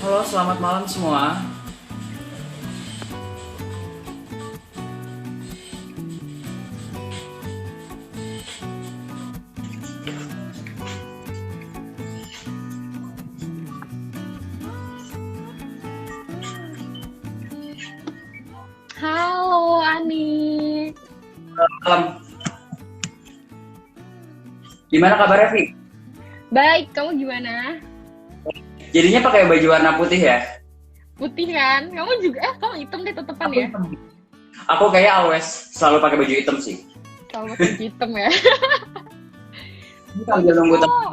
Halo, selamat malam semua. Halo Ani, Malam. Gimana kabarnya, Vi? baik, kamu gimana? Jadinya pakai baju warna putih ya? Putih kan? Kamu juga, kamu hitam deh tetepan Aku ya? hitam. Aku kayak always selalu pakai baju hitam sih. Kalau pakai baju hitam ya? Ini sambil Bagus nunggu temen kok.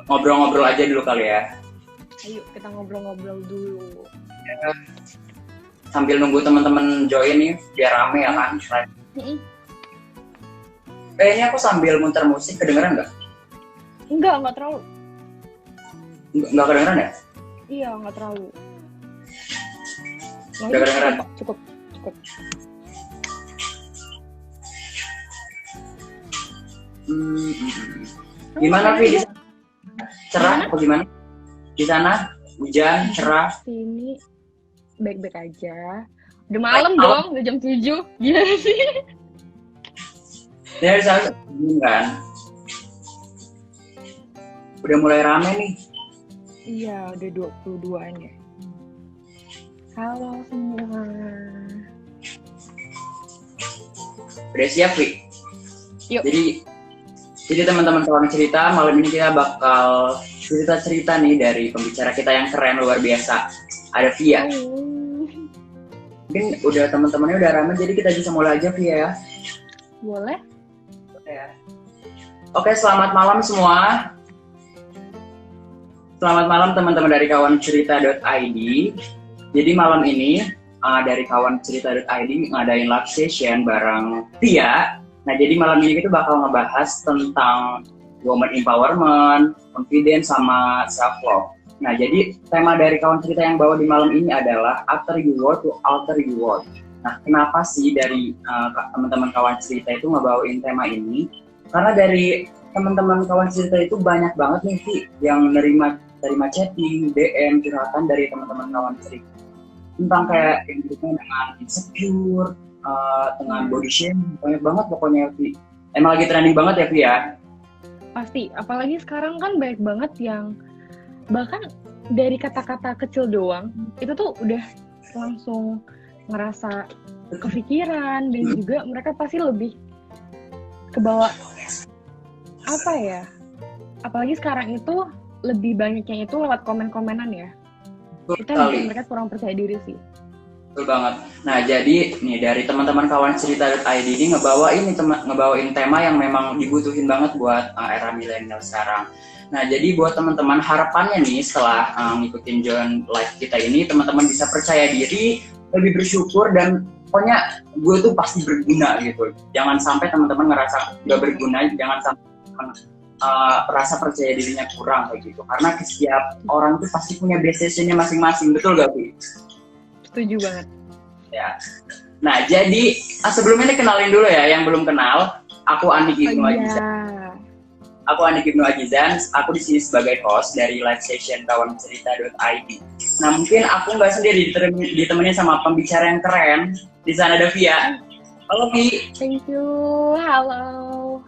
ngobrol-ngobrol aja dulu kali ya. Ayo kita ngobrol-ngobrol dulu. Sambil nunggu teman-teman join nih, biar rame ya kan. Mm-mm. Ini aku sambil muter musik, kedengeran nggak? Enggak terlalu. Nggak kedengeran ya? Iya, enggak terlalu. Nah, Udah ini kedengeran? cukup. Hmm. Kamu Gimana, ngapain Vi? Di aja? sana cerah Gimana? apa gimana? Di sana hujan, cerah. Sini baik-baik aja. Udah malam Malam. dong, udah jam 7. Gimana sih? Ya, di sana kan. Udah mulai rame nih. Iya, udah 22-an ya. Halo semua. Udah siap, Vi? Yuk. Jadi teman-teman kawan cerita, malam ini kita bakal cerita-cerita nih dari pembicara kita yang keren luar biasa. Ada Via. Mungkin udah teman-temannya udah ramai, jadi kita bisa mulai aja, Via ya. Boleh? Oke, selamat malam semua. Selamat malam teman-teman dari kawan cerita.id. Jadi malam ini dari kawan cerita.id ngadain live session bareng Tia. Nah, jadi malam ini kita bakal ngebahas tentang woman empowerment, confidence, sama self-love. Nah, jadi tema dari kawan cerita yang bawa di malam ini adalah After You World to Alter You World. Nah, kenapa sih dari teman-teman kawan cerita itu ngebawain tema ini? Karena dari teman-teman kawan cerita itu banyak banget nih, Vi, yang nerima chatting, DM, curhatan dari teman-teman kawan cerita. Tentang kayak hidupnya dengan insecure, dengan body shaming, banyak banget pokoknya, Vi. Emang lagi trending banget ya, Vi ya? Pasti, apalagi sekarang kan banyak banget yang bahkan dari kata-kata kecil doang itu tuh udah langsung ngerasa kepikiran, dan juga mereka pasti lebih kebawa apa ya, apalagi sekarang itu lebih banyaknya itu lewat komen-komenan ya. Itu yang bikin mereka kurang percaya diri sih. Betul banget. Nah, jadi nih dari teman-teman kawan cerita.id ini ngebawain tema yang memang dibutuhin banget buat era milenial sekarang. Nah, jadi buat teman-teman harapannya nih setelah ngikutin join live kita ini, teman-teman bisa percaya diri, lebih bersyukur, dan pokoknya gue tuh pasti berguna gitu. Jangan sampai teman-teman ngerasa gak berguna, jangan sampai rasa percaya dirinya kurang kayak gitu. Karena setiap orang tuh pasti punya best sessionnya masing-masing, betul gak, Bi? Setuju banget. Ya. Nah, jadi sebelumnya kenalin dulu ya yang belum kenal. Aku Anik Ibnu Ajizan. Aku Anik Ibnu Ajizan. Aku di sini sebagai host dari live session kawan cerita.id. Nah, mungkin aku nggak sendiri, ditemenin sama pembicara yang keren. Di sana ada Via. Halo, Vi. Thank you. Halo.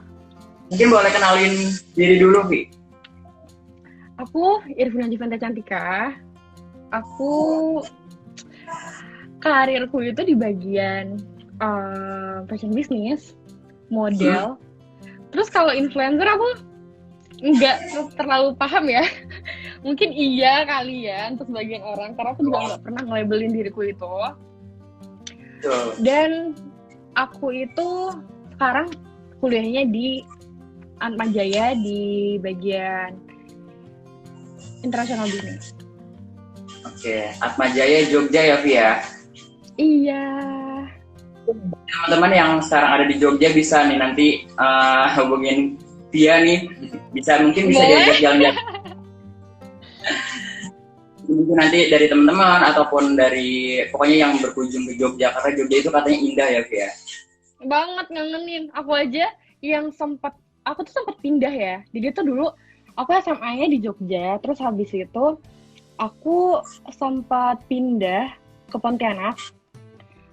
Mungkin boleh kenalin diri dulu, Vi. Aku Irvina Jivanta Cantika. Aku karirku itu di bagian fashion business, model. Terus kalau influencer aku nggak terlalu paham ya. Mungkin iya kali ya untuk sebagian orang, karena aku juga nggak pernah nge-labelin diriku itu. Dan aku itu sekarang kuliahnya di Atmajaya di bagian international business. Oke, Atmajaya Jogja ya, Via? Iya. Teman-teman yang sekarang ada di Jogja bisa nih nanti hubungin Via nih, mungkin bisa diajak jalan-jalan. Mungkin nanti dari teman-teman ataupun dari pokoknya yang berkunjung ke Jogja, karena Jogja itu katanya indah ya, Via. Banget, ngangenin. Aku aja yang aku tuh sempat pindah ya. Jadi tuh dulu aku SMA-nya di Jogja, terus habis itu aku sempat pindah ke Pontianak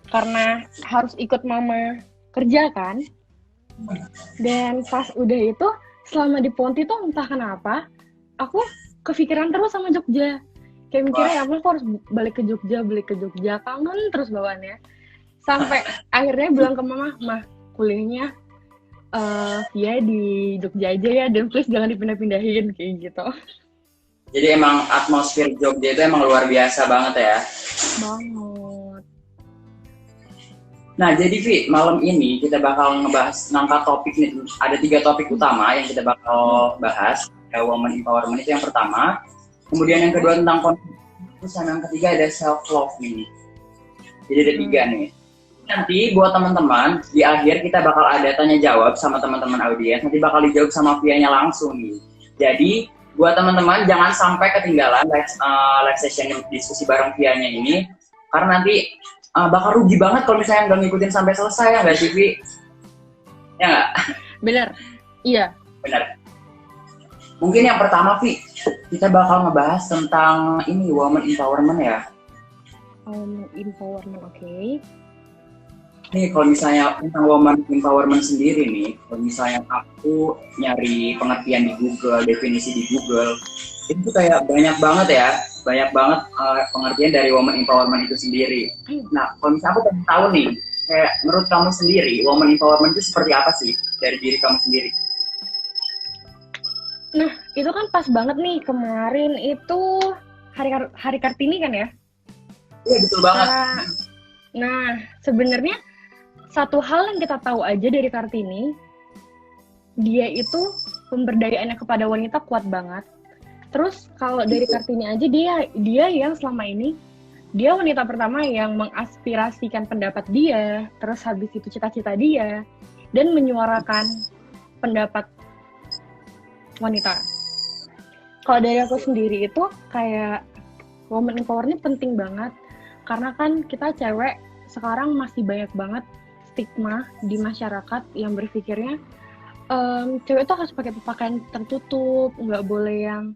karena harus ikut mama kerja kan. Dan pas udah itu, selama di Ponti tuh entah kenapa, aku kepikiran terus sama Jogja. Kayak mikirnya ya aku harus balik ke Jogja, kangen terus bawaannya. Sampai akhirnya bilang ke mama, "Mah, kuliahnya ya di Jogja aja ya, dan please jangan dipindah-pindahin," kayak gitu. Jadi emang atmosfer Jogja itu emang luar biasa banget ya. Banget. Nah, jadi Vi, malam ini kita bakal ngebahas ngangkat topik nih. Ada 3 topik utama yang kita bakal bahas. Woman empowerment itu yang pertama. Kemudian yang kedua tentang konflik. Yang ketiga ada self love nih. Jadi ada 3 nih. Nanti buat teman-teman di akhir kita bakal ada tanya jawab sama teman-teman audiens. Nanti bakal dijawab sama Vianya langsung nih. Jadi buat teman-teman jangan sampai ketinggalan live session diskusi bareng Vianya ini, karena nanti bakal rugi banget kalau misalnya nggak ngikutin sampai selesai, ya nggak sih, Vi? Ya nggak? Bener, iya. Bener. Mungkin yang pertama, Vi, kita bakal ngebahas tentang ini, woman empowerment ya. Empowerment, oke. Nih, kalau misalnya tentang woman empowerment sendiri nih, kalau misalnya aku nyari pengertian di Google, definisi di Google, itu kayak banyak banget pengertian dari woman empowerment itu sendiri. Nah, kalau misalnya aku pengen tahu nih, kayak menurut kamu sendiri, woman empowerment itu seperti apa sih dari diri kamu sendiri? Nah, itu kan pas banget nih, kemarin itu Hari Kartini kan ya? Iya, betul banget. Nah, sebenarnya satu hal yang kita tahu aja dari Kartini, dia itu pemberdayaannya kepada wanita kuat banget. Terus kalau dari Kartini aja, dia yang selama ini, dia wanita pertama yang mengaspirasikan pendapat dia, terus habis itu cita-cita dia, dan menyuarakan pendapat wanita. Kalau dari aku sendiri itu kayak woman empowerment penting banget, karena kan kita cewek sekarang masih banyak banget stigma di masyarakat yang berpikirnya cewek itu harus pakai pakaian tertutup, nggak boleh yang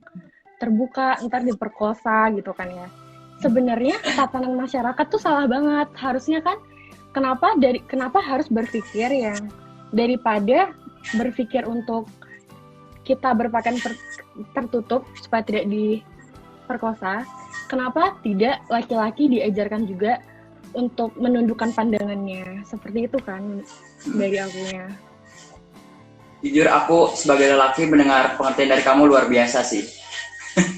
terbuka, ntar diperkosa gitu kan ya. Sebenarnya tatanan masyarakat tuh salah banget. Harusnya kan kenapa harus berpikir yang daripada berpikir untuk kita berpakaian tertutup supaya tidak diperkosa, kenapa tidak laki-laki diajarkan juga untuk menundukkan pandangannya? Seperti itu kan dari akunya. Jujur aku sebagai lelaki mendengar pengertian dari kamu luar biasa sih.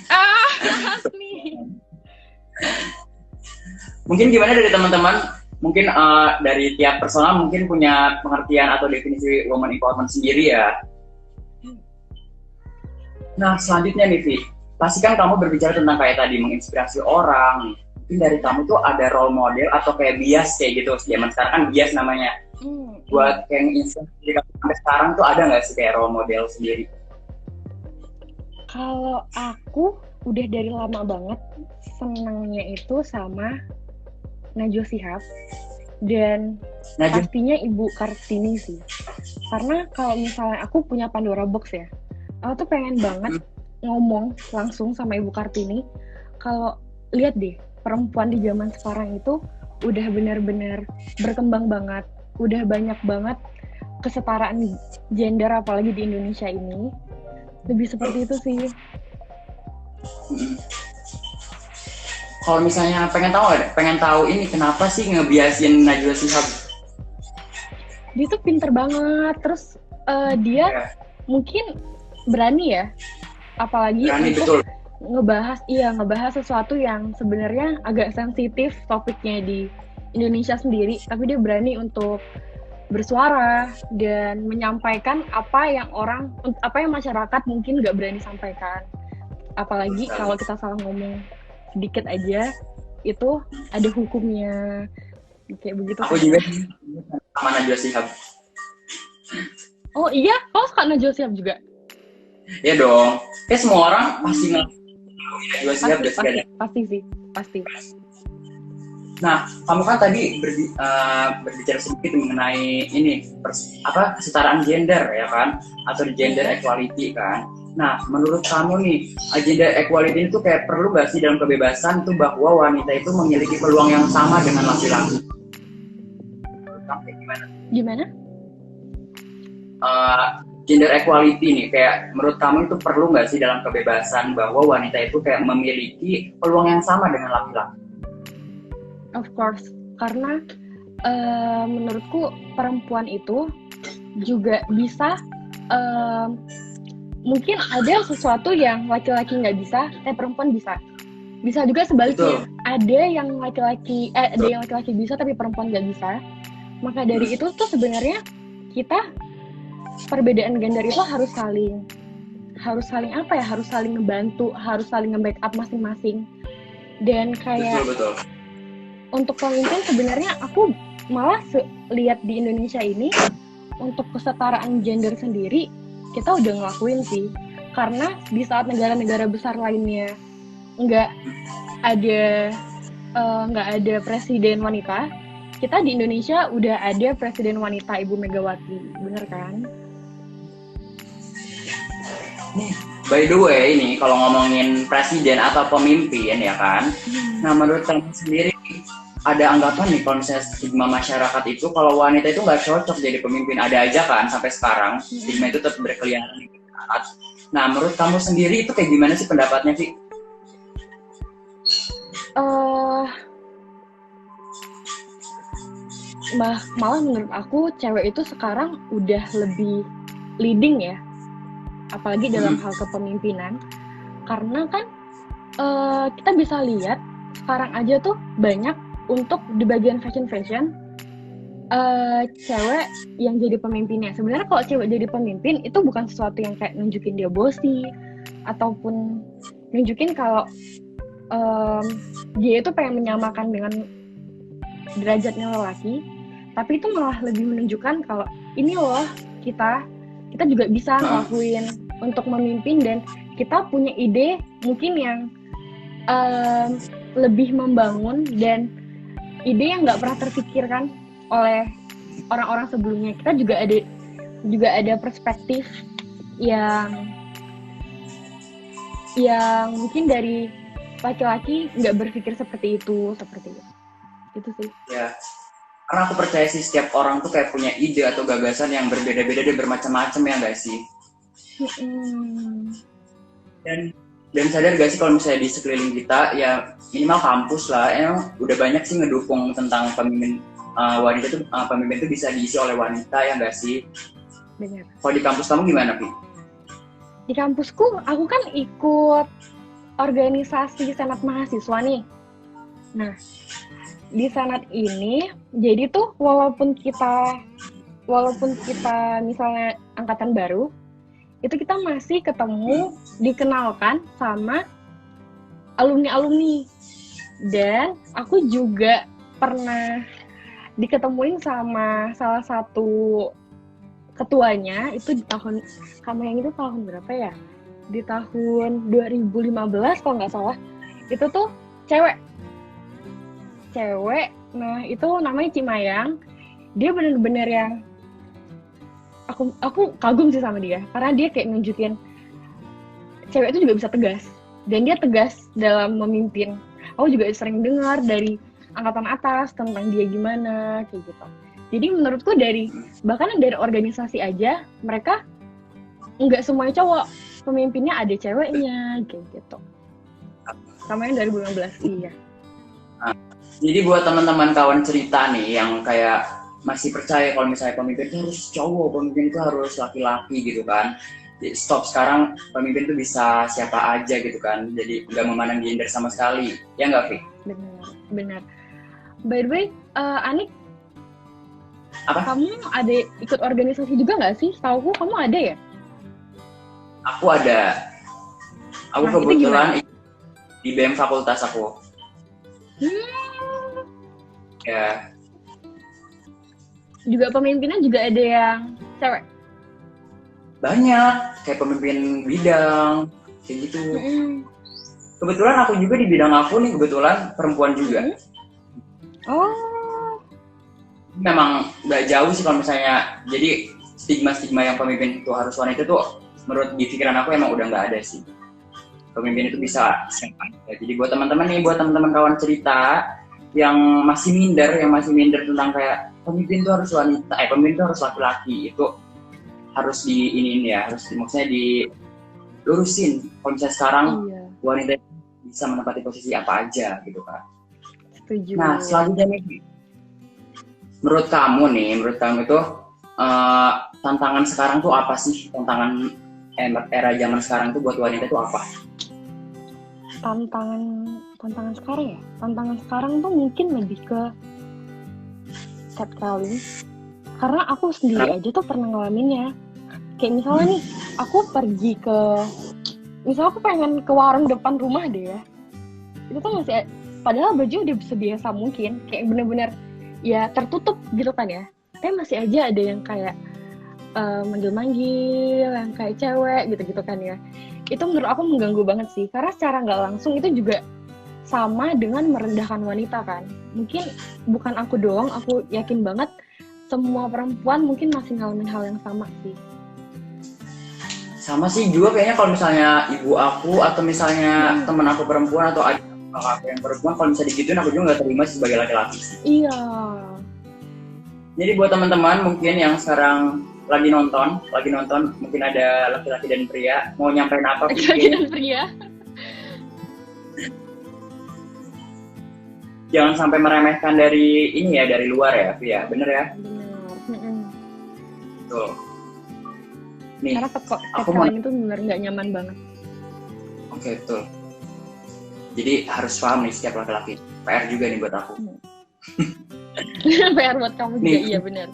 Asli. Mungkin gimana dari teman-teman? Mungkin dari tiap personal mungkin punya pengertian atau definisi woman empowerment sendiri ya. Nah, selanjutnya nih, Vi, pasti kan kamu berbicara tentang kayak tadi menginspirasi orang. Mungkin dari kamu tuh ada role model atau kayak bias kayak gitu. Zaman sekarang kan bias namanya. Buat yang inspirasi kamu sampai sekarang tuh ada nggak sih kayak role model sendiri? Kalau aku udah dari lama banget senangnya itu sama Najwa Shihab dan pastinya Ibu Kartini sih. Karena kalau misalnya aku punya Pandora Box ya, aku tuh pengen banget ngomong langsung sama Ibu Kartini, kalau lihat deh, perempuan di zaman sekarang itu udah benar-benar berkembang banget, udah banyak banget kesetaraan gender apalagi di Indonesia ini. Lebih seperti itu sih. Kalau misalnya pengen tahu ini kenapa sih ngebiasin Najwa Shihab? Dia tuh pinter banget, terus dia mungkin berani ya, apalagi berani, untuk betul. ngebahas sesuatu yang sebenarnya agak sensitif topiknya di Indonesia sendiri, tapi dia berani untuk bersuara dan menyampaikan apa yang masyarakat mungkin nggak berani sampaikan. Apalagi kalau kita salah ngomong sedikit aja, itu ada hukumnya. Kayak begitu. Aku juga sama Najwa Shihab. Oh iya? Kau suka Najwa Shihab juga? Iya dong. Kayak semua orang pasti Najwa Shihab. Pasti. Nah, kamu kan tadi berbicara sedikit mengenai ini kesetaraan gender ya kan, atau gender equality kan. Nah, menurut kamu nih, agenda equality itu kayak perlu nggak sih dalam kebebasan tuh bahwa wanita itu memiliki peluang yang sama dengan laki-laki? Menurut kamu kayak gimana? Gimana? Gender equality nih, kayak menurut kamu itu perlu nggak sih dalam kebebasan bahwa wanita itu kayak memiliki peluang yang sama dengan laki-laki? Of course, karena menurutku perempuan itu juga bisa, mungkin ada sesuatu yang laki-laki nggak bisa, perempuan bisa. Bisa juga sebaliknya, ada yang laki-laki bisa tapi perempuan nggak bisa. Maka dari itu tuh sebenarnya kita perbedaan gender itu harus saling ngebantu, harus saling nge-backup masing-masing. Dan kayak betul. Untuk pemimpin sebenarnya aku malah lihat di Indonesia ini untuk kesetaraan gender sendiri kita udah ngelakuin sih, karena di saat negara-negara besar lainnya nggak ada presiden wanita, kita di Indonesia udah ada presiden wanita, Ibu Megawati, bener kan? By the way, ini kalau ngomongin presiden atau pemimpin ya kan, nah menurut kamu sendiri ada anggapan nih kalau misalnya stigma masyarakat itu kalau wanita itu nggak cocok jadi pemimpin, ada aja kan sampai sekarang stigma itu tetap berkeliaran di masyarakat. Nah menurut kamu sendiri itu kayak gimana sih pendapatnya sih? Malah menurut aku cewek itu sekarang udah lebih leading ya, apalagi dalam hal kepemimpinan, karena kan kita bisa lihat sekarang aja tuh banyak untuk di bagian fashion cewek yang jadi pemimpinnya. Sebenarnya kalau cewek jadi pemimpin itu bukan sesuatu yang kayak nunjukin dia bossy ataupun nunjukin kalau dia itu pengen menyamakan dengan derajatnya lelaki, tapi itu malah lebih menunjukkan kalau ini loh kita juga bisa ngelakuin untuk memimpin, dan kita punya ide mungkin yang lebih membangun dan ide yang nggak pernah terfikirkan oleh orang-orang sebelumnya. Kita juga ada perspektif yang mungkin dari laki-laki nggak berpikir seperti itu sih. Ya, karena aku percaya sih setiap orang tuh kayak punya ide atau gagasan yang berbeda-beda dan bermacam-macam ya nggak sih? Dan sadar gak sih kalau misalnya di sekeliling kita ya minimal kampus lah emang udah banyak sih ngedukung tentang pemimpin wanita tuh, pemimpin itu bisa diisi oleh wanita ya nggak sih? Benar. Kalau di kampus kamu gimana, Pi? Di kampusku aku kan ikut organisasi senat mahasiswa nih. Nah, di senat ini jadi tuh walaupun kita misalnya angkatan baru, itu kita masih ketemu, dikenalkan sama alumni-alumni. Dan aku juga pernah diketemuin sama salah satu ketuanya itu di tahun, kamu yang itu tahun berapa ya? Di tahun 2015 kalau nggak salah. Itu tuh cewek. Nah itu namanya Cimayang. Dia bener-bener yang aku kagum sih sama dia, karena dia kayak nunjukin cewek itu juga bisa tegas, dan dia tegas dalam memimpin. Aku juga sering dengar dari angkatan atas tentang dia gimana kayak gitu. Jadi menurutku bahkan dari organisasi aja mereka nggak semuanya cowok, pemimpinnya ada ceweknya kayak gitu. Sama yang 2015 iya. Jadi buat teman-teman kawan cerita nih yang kayak masih percaya kalau misalnya pemimpin itu harus cowok, pemimpin itu harus laki-laki gitu kan. Jadi stop, sekarang pemimpin itu bisa siapa aja gitu kan. Jadi nggak memandang gender sama sekali. Ya nggak, Vi? Benar. By the way, Anik, apa? Kamu ada ikut organisasi juga nggak sih? Setauku kamu ada ya? Aku ada. Aku kebetulan di BEM fakultas aku. Ya. Juga pemimpinnya juga ada yang cewek? Banyak, kayak pemimpin bidang, kayak gitu. Kebetulan aku juga di bidang aku nih, kebetulan perempuan juga. Oh. Memang nggak jauh sih kalau misalnya, jadi stigma-stigma yang pemimpin itu harus wanita tuh menurut di pikiran aku emang udah nggak ada sih. Pemimpin itu bisa siapa aja. Jadi buat teman-teman nih, buat teman-teman kawan cerita yang masih minder tentang kayak pemimpin itu harus wanita, pemimpin itu harus laki-laki, itu harus maksudnya dilurusin. Kalau misalnya sekarang wanita bisa menempati posisi apa aja gitu kan. Setuju. Nah selanjutnya nih, menurut kamu itu tantangan sekarang tuh apa sih? Tantangan era zaman sekarang tuh buat wanita itu apa? Tantangan sekarang ya? Tantangan sekarang tuh mungkin lebih ke catcalling. Karena aku sendiri aja tuh pernah ngalaminnya. Kayak misalnya nih, aku pergi ke, misalnya aku pengen ke warung depan rumah deh ya. Itu tuh masih, padahal baju udah sebiasa mungkin. Kayak bener-bener ya tertutup gitu kan ya. Tapi masih aja ada yang kayak manggil-manggil, yang kayak cewek gitu-gitu kan ya. Itu menurut aku mengganggu banget sih, karena secara nggak langsung itu juga sama dengan merendahkan wanita kan. Mungkin bukan aku doang, aku yakin banget semua perempuan mungkin masih ngalamin hal yang sama sih. Sama sih juga kayaknya kalau misalnya ibu aku atau misalnya temen aku perempuan atau adik aku yang perempuan, kalau misalnya digituin aku juga nggak terima sebagai laki-laki sih. Iya. Jadi buat teman-teman mungkin yang sekarang lagi nonton, mungkin ada laki-laki dan pria, mau nyampein apa? Laki-laki dan pria. Jangan sampai meremehkan dari ini ya, dari luar ya, Via, bener ya? Bener. Tuh. Nih, karena catcalling itu bener nggak nyaman banget. Oke, betul. Jadi harus paham nih setiap laki-laki. PR juga nih buat aku. PR buat kamu juga, iya bener.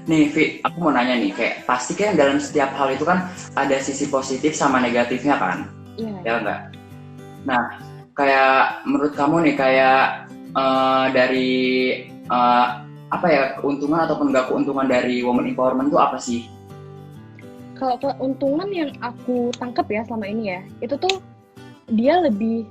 Nih, Vi, aku mau nanya nih, kayak pasti kan dalam setiap hal itu kan ada sisi positif sama negatifnya kan? Iya. Ya enggak? Nah, kayak menurut kamu nih, kayak dari apa ya, keuntungan ataupun enggak keuntungan dari women empowerment itu apa sih? Kalau keuntungan yang aku tangkap ya selama ini ya, itu tuh dia lebih,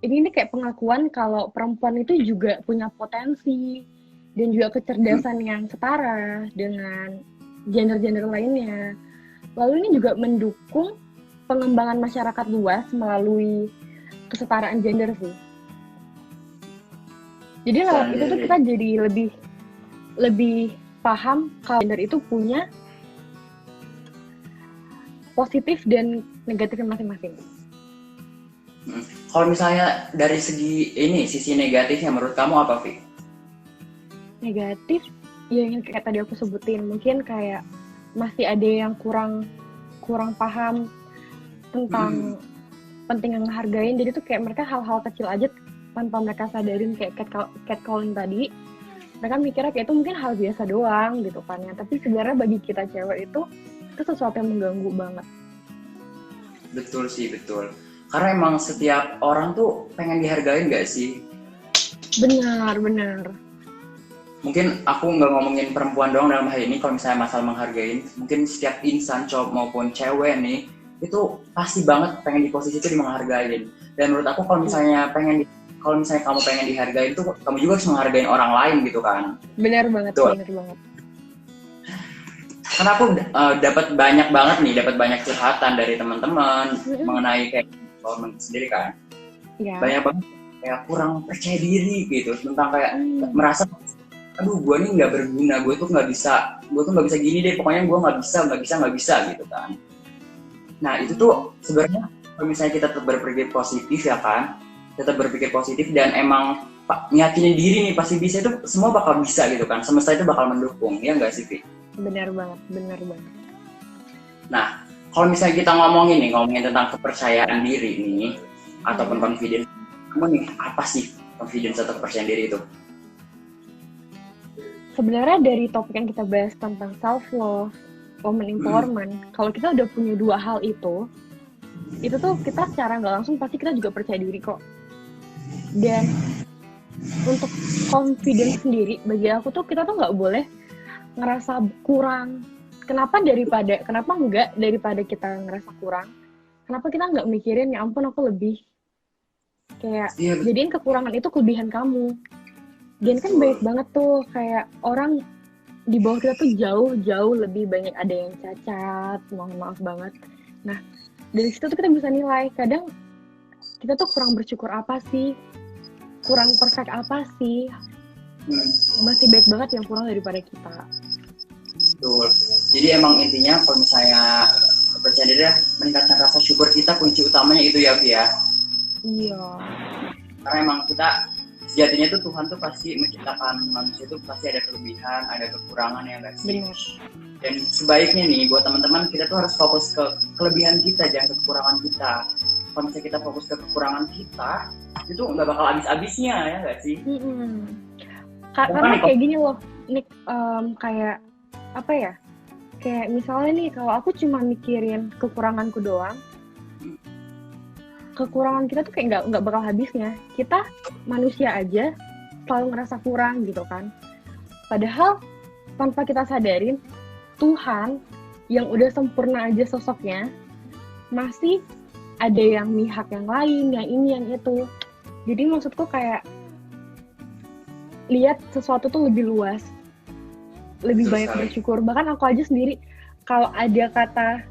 ini kayak pengakuan kalau perempuan itu juga punya potensi dan juga kecerdasan yang setara dengan gender-gender lainnya. Lalu ini juga mendukung pengembangan masyarakat luas melalui kesetaraan gender sih. Jadi lewat itu tuh kita jadi lebih paham kalau gender itu punya positif dan negatifnya masing-masing. Kalau misalnya dari sisi negatifnya menurut kamu apa, Vi? Negatif ya yang kayak tadi aku sebutin, mungkin kayak masih ada yang kurang paham tentang pentingnya ngehargain. Jadi tuh kayak mereka hal-hal kecil aja tanpa mereka sadarin, kayak catcalling tadi, mereka mikirnya kayak itu mungkin hal biasa doang gitu kan ya, tapi sebenarnya bagi kita cewek itu sesuatu yang mengganggu banget. Betul sih, betul. Karena emang setiap orang tuh pengen dihargain gak sih? Benar. Mungkin aku nggak ngomongin perempuan doang dalam hal ini, kalau misalnya masalah menghargain, mungkin setiap insan, cowok maupun cewek nih, itu pasti banget pengen di posisi itu menghargain. Dan menurut aku kalau misalnya kamu pengen dihargain tuh, kamu juga harus menghargain orang lain gitu kan. Benar banget. Karena aku dapat banyak curhatan dari teman-teman mengenai kayak empowerment sendiri kan. Ya. Banyak banget kayak kurang percaya diri gitu, tentang kayak merasa aduh gue nih nggak berguna, gue tuh nggak bisa gini deh, pokoknya gue nggak bisa gitu kan. Nah itu tuh sebenarnya kalau misalnya kita tetap berpikir positif ya kan, dan emang nyakinin diri nih pasti bisa, itu semua bakal bisa gitu kan, semesta itu bakal mendukung, ya nggak sih, Vi? Benar banget. Nah kalau misalnya kita ngomongin tentang kepercayaan diri nih ataupun confidence, kamu nih apa sih confidence atau kepercayaan diri itu? Sebenarnya dari topik yang kita bahas tentang self love, women empowerment, kalau kita udah punya dua hal itu tuh kita secara nggak langsung pasti kita juga percaya diri kok. Dan untuk confidence sendiri, bagi aku tuh kita tuh nggak boleh ngerasa kurang. Kenapa enggak daripada kita ngerasa kurang, kenapa kita nggak mikirin ya ampun aku lebih, kayak jadiin kekurangan itu kelebihan kamu. Dan kan baik banget tuh, kayak orang di bawah kita tuh jauh lebih banyak ada yang cacat, mohon maaf banget. Nah, dari situ tuh kita bisa nilai, kadang kita tuh kurang bersyukur apa sih, kurang perfect apa sih, masih baik banget yang kurang daripada kita. Betul. Jadi emang intinya kalau misalnya kepercayaan diri ya, meningkatkan rasa syukur kita, kunci utamanya itu ya, Vi ya. Iya. Karena emang kita sejatinya tuh Tuhan tuh pasti menciptakan manusia itu pasti ada kelebihan, ada kekurangan ya nggak sih? Benar. Dan sebaiknya nih buat teman-teman kita tuh harus fokus ke kelebihan kita, jangan ke kekurangan kita. Kalau misalnya kita fokus ke kekurangan kita, itu nggak bakal habis-habisnya ya nggak sih? Karena kayak gini loh, Nick, kayak apa ya? Kayak misalnya nih, kalau aku cuma mikirin kekuranganku doang, kekurangan kita tuh kayak nggak bakal habisnya. Kita manusia aja selalu ngerasa kurang gitu kan. Padahal tanpa kita sadarin, Tuhan yang udah sempurna aja sosoknya, masih ada yang mihak yang lain, yang ini, yang itu. Jadi maksudku kayak lihat sesuatu tuh lebih luas, lebih banyak bersyukur. Bahkan aku aja sendiri, kalau ada kata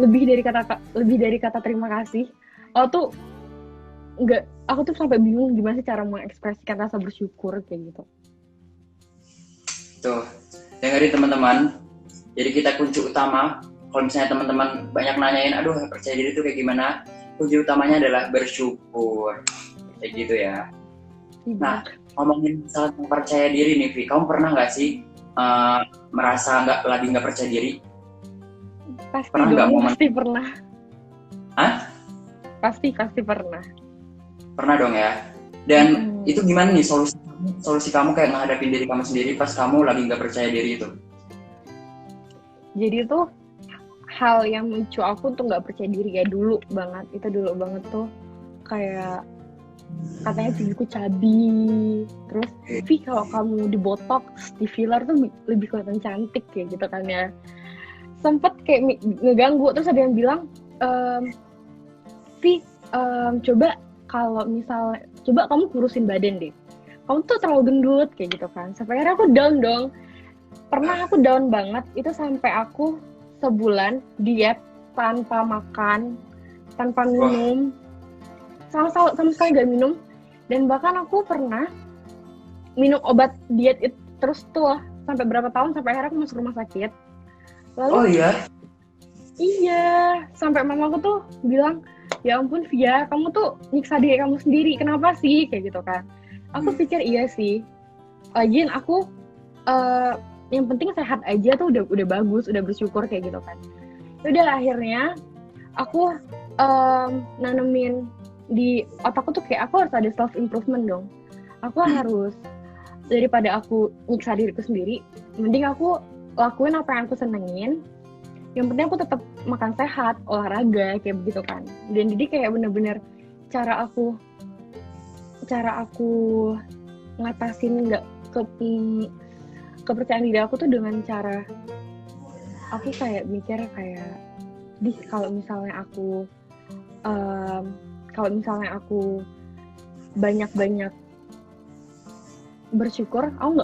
lebih dari kata terima kasih, aku tuh sampai bingung gimana sih cara mengekspresikan rasa bersyukur kayak gitu. Tuh, dengerin teman-teman. Jadi kita kunci utama, kalau misalnya teman-teman banyak nanyain, aduh percaya diri itu kayak gimana? Kunci utamanya adalah bersyukur, kayak gitu ya. Nah, ngomongin soal percaya diri nih, Vi, kamu pernah nggak sih merasa nggak percaya diri? Pasti pernah dong, pasti pernah. Hah? Pasti pernah. Pernah dong ya. Dan itu gimana nih solusi kamu kayak menghadapi diri kamu sendiri pas kamu lagi nggak percaya diri itu? Jadi tuh hal yang memicu aku tuh nggak percaya diri ya dulu banget tuh kayak katanya gigiku cabi, terus Vi kalau kamu di botox, di filler tuh lebih kelihatan cantik kayak gitu kan ya. Sempet kayak ngeganggu, terus ada yang bilang Vi coba kalau misalnya coba kamu kurusin badan deh, kamu tuh terlalu gendut kayak gitu kan. Sampai akhirnya aku down dong. Pernah aku down banget, itu sampai aku sebulan diet tanpa makan, tanpa minum, sama sekali gak minum. Dan bahkan aku pernah minum obat diet itu terus tuh sampai berapa tahun, sampai akhirnya aku masuk rumah sakit. Lalu, oh iya? Iya, sampai mamaku tuh bilang, ya ampun Via, kamu tuh nyiksa diri kamu sendiri, kenapa sih? Kayak gitu kan. Aku pikir iya sih, lagian aku yang penting sehat aja tuh udah bagus, udah bersyukur kayak gitu kan. Udah akhirnya aku nanemin di otakku tuh kayak aku harus ada self improvement dong. Aku harus, daripada aku nyiksa diriku sendiri, mending aku lakuin apa yang aku senengin. Yang penting aku tetap makan sehat, olahraga kayak begitu kan. Dan jadi kayak bener-bener cara aku ngatasin kepercayaan diri aku tuh dengan cara aku kayak mikir kayak kalau misalnya aku banyak bersyukur, aku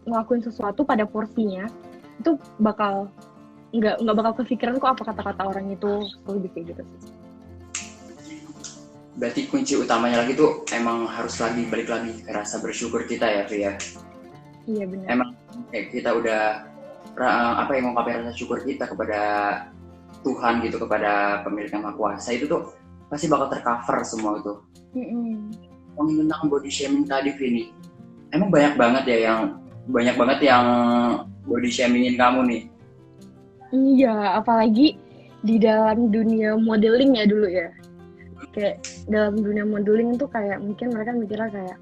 ngelakuin sesuatu pada porsinya, itu nggak bakal kepikiran kok apa kata-kata orang itu, lebih kayak gitu sih. Berarti kunci utamanya lagi tuh emang harus balik lagi ke rasa bersyukur kita ya, Via. Iya benar. Emang kayak kita udah mengungkapkan rasa syukur kita kepada Tuhan gitu, kepada pemilik yang Maha Kuasa, itu tuh pasti bakal tercover semua itu. Ngomongin tentang body shaming tadi, Vini, emang banyak banget yang body shamingin kamu nih. Iya, apalagi di dalam dunia modeling ya dulu ya. Kayak dalam dunia modeling tuh kayak mungkin mereka mikirnya kayak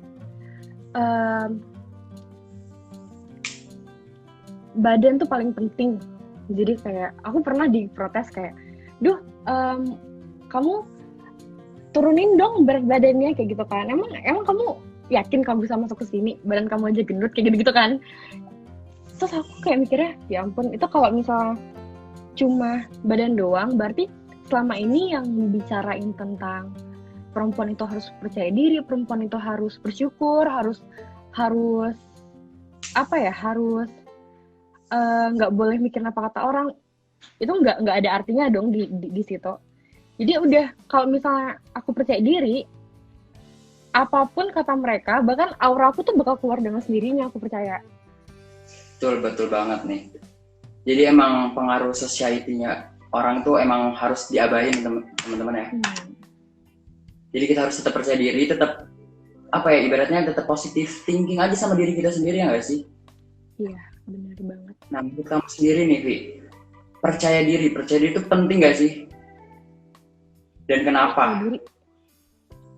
badan tuh paling penting. Jadi kayak aku pernah diprotes kayak, kamu turunin dong berat badannya kayak gitu kan. Emang kamu yakin kamu bisa masuk ke sini? Badan kamu aja gendut kayak gitu kan. Terus aku kayak mikirnya, ya ampun, itu kalau misalnya cuma badan doang, berarti selama ini yang bicarain tentang perempuan itu harus percaya diri, perempuan itu harus bersyukur, harus nggak boleh mikirin apa kata orang, itu nggak ada artinya dong di situ. Jadi udah, kalau misalnya aku percaya diri, apapun kata mereka, bahkan aura aku tuh bakal keluar dengan sendirinya, aku percaya. Betul banget nih. Jadi emang pengaruh society-nya orang tuh emang harus diabahin teman-teman ya. Jadi kita harus tetap percaya diri, tetap apa ya, ibaratnya tetap positive thinking aja sama diri kita sendiri, ya nggak sih? Iya, benar banget. Nah, menurut kamu sendiri nih, Vi, percaya diri itu penting nggak sih? Dan kenapa? Percaya diri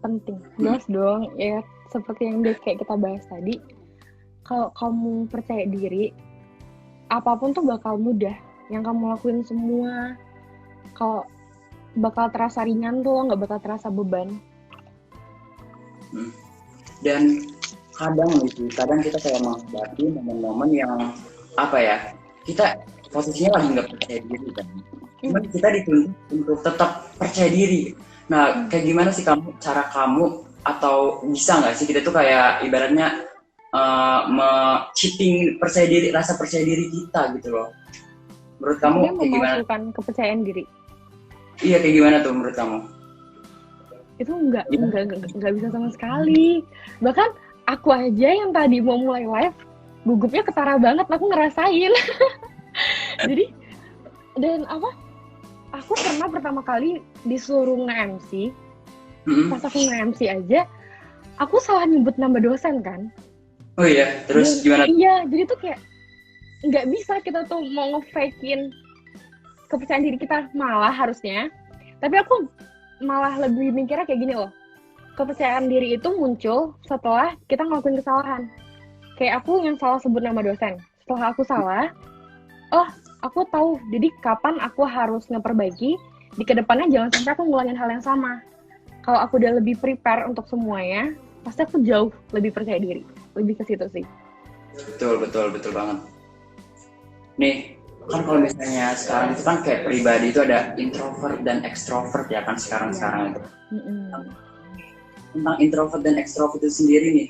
penting, jelas dong. Ya seperti yang kayak kita bahas tadi, kalau kamu percaya diri, apapun tuh bakal mudah. Yang kamu lakuin semua, kalau bakal terasa ringan tuh, nggak bakal terasa beban. Dan kadang kita kayak menghadapi momen-momen yang apa ya, kita posisinya lagi nggak percaya diri kan, cuman kita dituntut untuk tetap percaya diri. Nah, kayak gimana sih cara kamu, atau bisa nggak sih kita tuh kayak ibaratnya cheating rasa percaya diri kita gitu loh. Menurut kamu kayak gimana? Memasukkan kepercayaan diri. Iya, kayak gimana tuh menurut kamu? Itu nggak bisa sama sekali. Bahkan aku aja yang tadi mau mulai live, gugupnya ketara banget, aku ngerasain. Jadi, dan aku pernah pertama kali disuruh nge-MC, pas aku nge-MC aja, aku salah nyebut nama dosen kan. Oh iya, terus gimana? Iya, jadi tuh kayak nggak bisa kita tuh mau nge-fakein kepercayaan diri kita, malah harusnya. Tapi aku malah lebih mikirnya kayak gini loh, kepercayaan diri itu muncul setelah kita ngelakuin kesalahan. Kayak aku yang salah sebut nama dosen, setelah aku salah, aku tahu jadi kapan aku harus ngeperbaiki, di kedepannya jangan sampai aku ngulangin hal yang sama. Kalau aku udah lebih prepare untuk semuanya, pasti aku jauh lebih percaya diri, lebih ke situ sih. Betul banget nih. Kan kalau misalnya sekarang itu kan kayak pribadi itu ada introvert dan extrovert ya kan sekarang itu. Tentang introvert dan extrovert itu sendiri nih,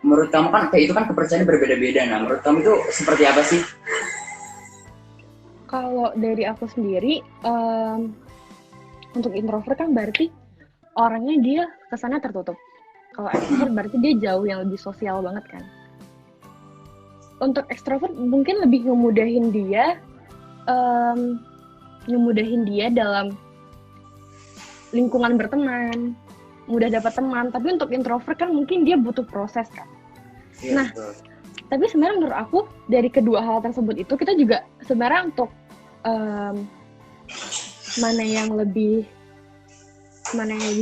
menurut kamu kan kayak itu kan kepercayaan berbeda-beda. Nah, menurut kamu itu seperti apa sih? Kalau dari aku sendiri, untuk introvert kan berarti orangnya dia kesannya tertutup. Kalau extrovert berarti dia jauh, yang lebih sosial banget kan. Untuk extrovert mungkin lebih ngemudahin dia dalam lingkungan berteman, mudah dapat teman. Tapi untuk introvert kan mungkin dia butuh proses kan. Nah, tapi sebenarnya menurut aku dari kedua hal tersebut itu kita juga sebenarnya untuk mana yang lebih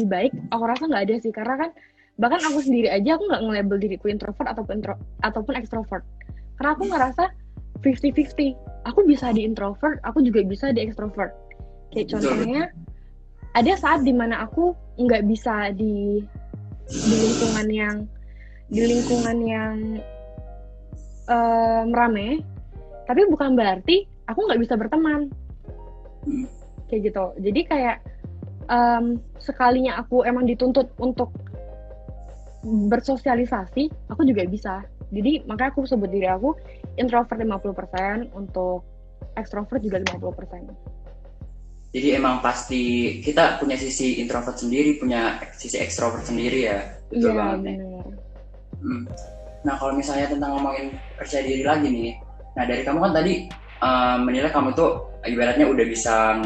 baik, aku rasa nggak ada sih. Karena kan bahkan aku sendiri aja aku nggak nge-label diriku introvert ataupun extrovert. Karena aku ngerasa 50-50. Aku bisa di introvert, aku juga bisa di extrovert. Kayak contohnya, ada saat dimana aku nggak bisa di lingkungan yang rame, tapi bukan berarti aku nggak bisa berteman. Kayak gitu. Jadi kayak sekalinya aku emang dituntut untuk bersosialisasi, aku juga bisa. Jadi makanya aku sebut diri aku introvert 50%, untuk extrovert juga 50%. Jadi emang pasti kita punya sisi introvert sendiri, punya sisi extrovert sendiri ya. Betul banget nih. Nah, kalau misalnya tentang ngomongin percaya diri lagi nih, nah dari kamu kan tadi menilai kamu tuh ibaratnya udah bisa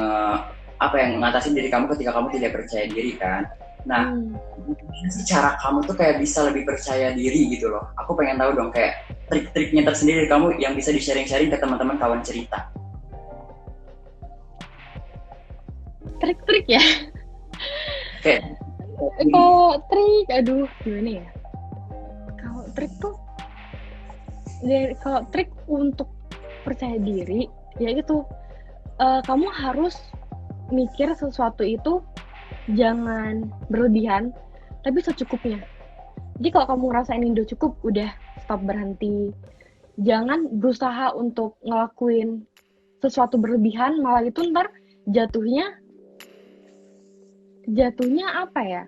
ngatasin diri kamu ketika kamu tidak percaya diri kan. Nah, gimana sih cara kamu tuh kayak bisa lebih percaya diri gitu loh? Aku pengen tahu dong kayak trik-triknya tersendiri kamu yang bisa di-sharing-sharing ke teman-teman kawan cerita. Trik-trik ya? Kayak trik, aduh gimana ya? Kalau trik untuk percaya diri, ya itu kamu harus mikir sesuatu itu jangan berlebihan, tapi secukupnya. Jadi kalau kamu ngerasa ini udah cukup, udah stop, berhenti. Jangan berusaha untuk ngelakuin sesuatu berlebihan, malah itu ntar jatuhnya apa ya?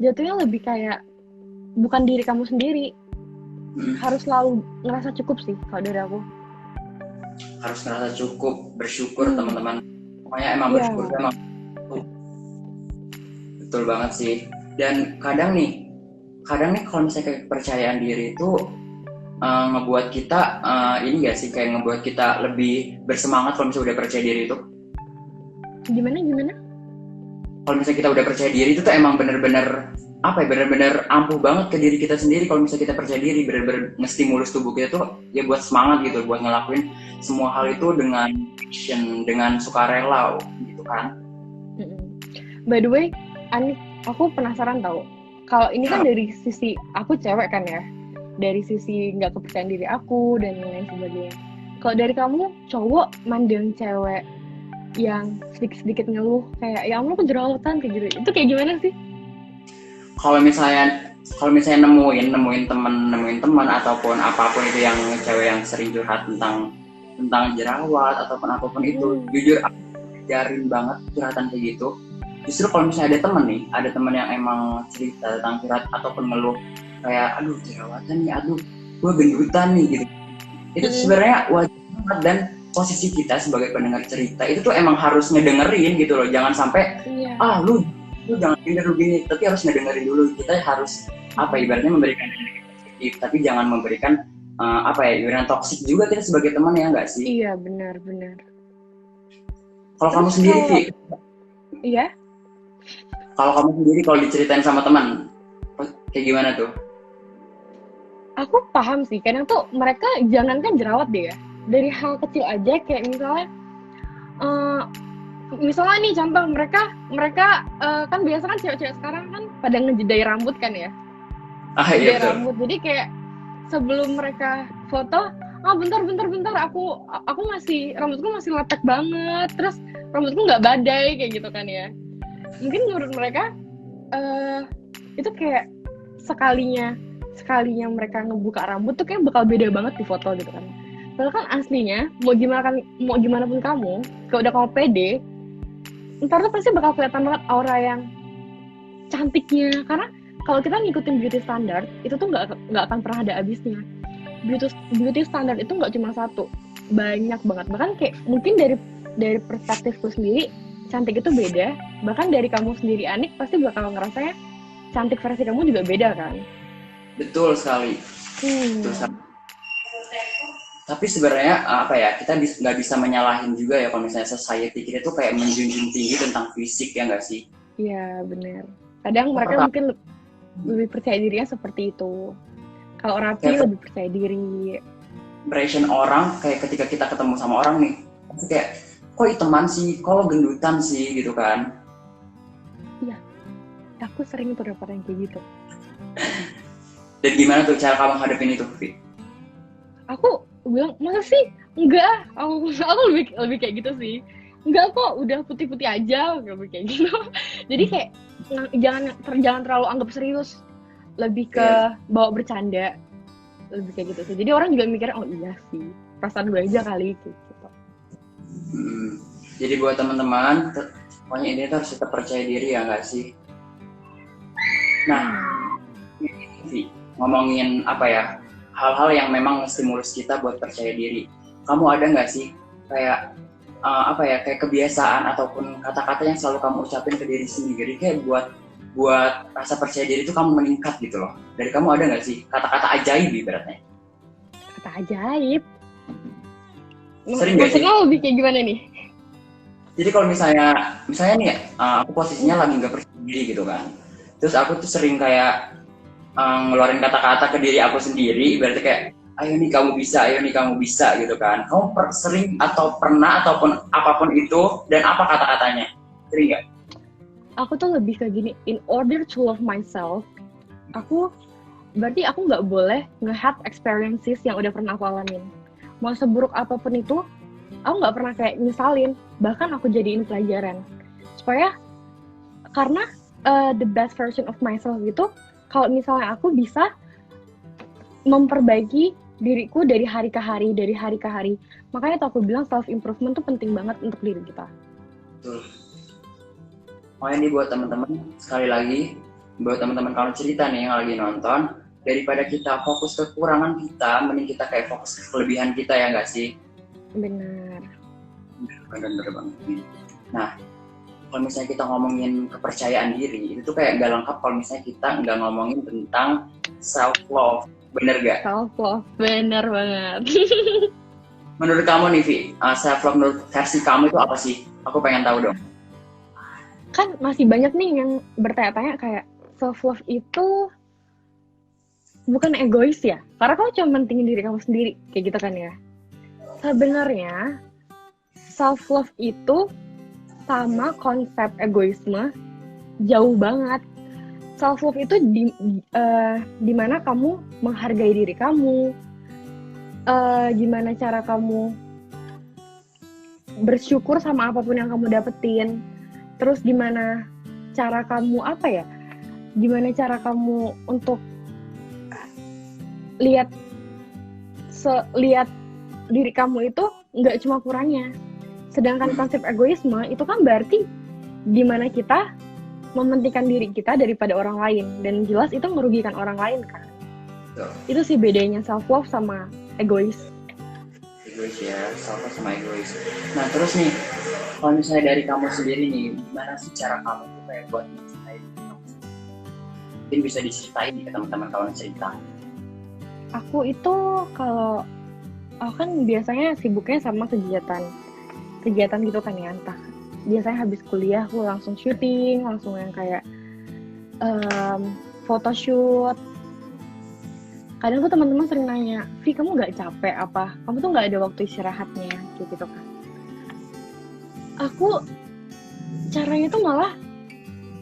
Jatuhnya lebih kayak bukan diri kamu sendiri. Harus selalu ngerasa cukup sih kalau dari aku. harus ngerasa cukup, bersyukur teman-teman. Pokoknya emang Iya. bersyukur tuh emang betul banget sih. Dan kadang nih kalau misalnya kayak kepercayaan diri itu ngebuat kita ini gak sih, kayak ngebuat kita lebih bersemangat kalau misalnya udah percaya diri itu. Gimana? Kalau misalnya kita udah percaya diri itu tuh emang bener-bener ampuh banget ke diri kita sendiri. Kalau misalnya kita percaya diri, bener-bener ngestimulus tubuh kita tuh ya buat semangat gitu, buat ngelakuin semua hal itu dengan passion, dengan sukarela gitu kan. By the way, Anik, aku penasaran tau. Kalau ini kan dari sisi aku cewek kan ya, dari sisi nggak kepercayaan diri aku dan lain sebagainya. Kalau dari kamu cowok mandang cewek yang sedikit-sedikit ngeluh kayak ya ampun aku jerawatan kayak gitu, itu kayak gimana sih? Kalau misalnya nemuin teman ataupun apapun itu yang cewek yang sering curhat tentang jerawat ataupun apapun itu, jujur aku ajarin banget curhatan kayak gitu. Justru kalau misalnya ada teman yang emang cerita tentang curhat ataupun ngeluh kayak aduh jerawatan nih, aduh gue gendutan nih gitu, itu sebenarnya wajar banget. Dan posisi kita sebagai pendengar cerita itu tuh emang harus ngedengerin gitu loh, jangan sampai lu jangan gini, tapi harus ngedengerin dulu. Kita harus ibaratnya memberikan positif, tapi jangan memberikan ibaratnya toksik juga kita sebagai teman, ya nggak sih? Iya, benar. Kalau kamu sendiri Vi, iya, kalau kamu sendiri kalau diceritain sama teman kayak gimana tuh? aku paham sih, kadang tuh mereka jangankan jerawat deh ya, dari hal kecil aja kayak misalnya nih contoh, mereka kan biasa kan cewek-cewek sekarang kan pada ngejedai rambut kan ya, Iya, rambut. Jadi kayak sebelum mereka foto, bentar aku rambutku masih lepek banget, terus rambutku nggak badai kayak gitu kan ya. Mungkin menurut mereka itu kayak sekalinya mereka ngebuka rambut tuh kayak bakal beda banget di foto gitu kan. Padahal kan aslinya mau gimana pun kamu, kalau udah kamu pede, ntar tuh pasti bakal kelihatan banget aura yang cantiknya. Karena kalau kita ngikutin beauty standard itu tuh nggak akan pernah ada habisnya. Beauty standard itu nggak cuma satu, banyak banget. Bahkan kayak mungkin dari perspektifku sendiri, cantik itu beda. Bahkan dari kamu sendiri Anik pasti bakal ngerasanya cantik versi kamu juga beda kan? Betul sekali. Betul sekali. Tapi sebenarnya kita nggak bisa menyalahin juga ya kalau misalnya society kita tuh kayak menjunjung tinggi tentang fisik, ya nggak sih? Iya, benar. Kadang mereka mungkin lebih percaya dirinya seperti itu. Kalau rapi lebih percaya diri. Impression orang kayak ketika kita ketemu sama orang nih, kayak kok iteman sih, kok gendutan sih gitu kan? Iya, aku sering tuh dapat yang kayak gitu. Dan gimana tuh cara kamu hadapin itu, Vi? Aku bilang, masa sih? Enggak, aku lebih kayak gitu sih. Enggak kok, udah putih-putih aja, kayak gitu. Jadi kayak jangan terlalu anggap serius, lebih ke bawa bercanda, lebih kayak gitu sih. Jadi orang juga mikirnya, oh iya sih, perasaan gue aja kali gitu. Jadi buat teman-teman, pokoknya ini harus tetap percaya diri, ya nggak sih? Nah, ngomongin hal-hal yang memang stimulus kita buat percaya diri. Kamu ada nggak sih kayak kayak kebiasaan ataupun kata-kata yang selalu kamu ucapin ke diri sendiri kayak buat rasa percaya diri itu kamu meningkat gitu loh. Dari kamu ada nggak sih kata-kata ajaib ibaratnya? Kata ajaib? Sering nggak sih? Maksudnya lebih kayak gimana nih? Jadi kalau misalnya nih aku posisinya lagi nggak percaya diri gitu kan. Terus aku tuh sering kayak ngeluarin kata-kata ke diri aku sendiri, ibaratnya kayak ayo nih kamu bisa gitu kan. Kamu sering atau pernah ataupun apapun itu, dan apa kata-katanya? Sering nggak? Aku tuh lebih kayak gini, in order to love myself, berarti aku nggak boleh nge-have experiences yang udah pernah aku alamin. Mau seburuk apapun itu, aku nggak pernah kayak nyesalin, bahkan aku jadiin pelajaran. Karena the best version of myself gitu, kalau misalnya aku bisa memperbaiki diriku dari hari ke hari. Makanya tuh aku bilang self-improvement tuh penting banget untuk diri kita. Betul. Makanya nih buat teman-teman, sekali lagi, buat teman-teman kalau cerita nih yang lagi nonton, daripada kita fokus ke kekurangan kita, mending kita kayak fokus ke kelebihan kita, ya nggak sih? Benar. Bener banget. Nah, kalau misalnya kita ngomongin kepercayaan diri, itu tuh kayak nggak lengkap kalau misalnya kita nggak ngomongin tentang self love, bener gak? Self love, benar banget. Menurut kamu nih, Vi, self love menurut versi kamu itu apa sih? Aku pengen tahu dong. Kan masih banyak nih yang bertanya-tanya kayak self love itu bukan egois ya? Karena kamu cuma mentingin diri kamu sendiri, kayak gitu kan ya. Sebenarnya self love itu sama konsep egoisme jauh banget. Self love itu di mana kamu menghargai diri kamu, gimana cara kamu bersyukur sama apapun yang kamu dapetin, terus gimana cara kamu gimana cara kamu untuk lihat diri kamu itu nggak cuma kurangnya. Sedangkan konsep egoisme itu kan berarti gimana kita mementingkan diri kita daripada orang lain, dan jelas itu merugikan orang lain kan. Itu sih bedanya self love sama egois. Egois ya, self love sama egois. Nah terus nih, kalau misalnya dari kamu sendiri nih, gimana sih cara kamu tuh kayak buat mencintai diri kamu sendiri? Mungkin bisa diceritain nih ke teman-teman kawan cerita. Aku itu kalau aku kan biasanya sibuknya sama kegiatan gitu kan ya, entah biasanya habis kuliah aku langsung syuting, langsung yang kayak photoshoot. Kadang tuh teman-teman sering nanya, Vi kamu nggak capek apa? Kamu tuh nggak ada waktu istirahatnya, kayak gitu kan. Aku caranya tuh malah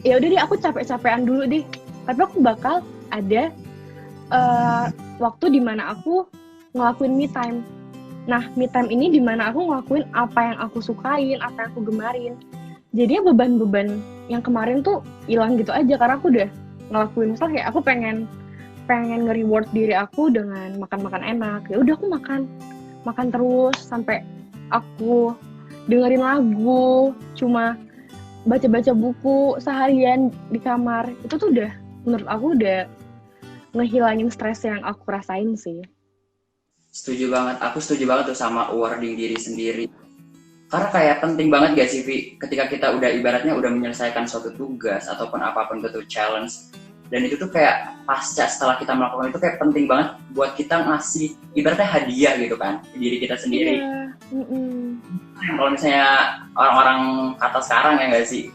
ya udah deh aku capek-capean dulu deh, tapi aku bakal ada waktu dimana aku ngelakuin me time. Nah, me time ini dimana aku ngelakuin apa yang aku sukain, apa yang aku gemarin. Jadinya beban-beban yang kemarin tuh hilang gitu aja, karena aku udah ngelakuin. Misalnya kayak aku pengen nge-reward diri aku dengan makan-makan enak. Ya udah aku makan terus sampai aku dengerin lagu, cuma baca-baca buku seharian di kamar. Itu tuh udah, menurut aku udah ngehilangin stres yang aku rasain sih. Aku setuju banget tuh sama awarding diri sendiri. Karena kayak penting banget gak sih, Vi, ketika kita udah ibaratnya udah menyelesaikan suatu tugas ataupun apapun itu challenge, dan itu tuh kayak pasca setelah kita melakukan itu kayak penting banget buat kita ngasih ibaratnya hadiah gitu kan ke diri kita sendiri. Iya. Kalau misalnya orang-orang kata sekarang ya gak sih?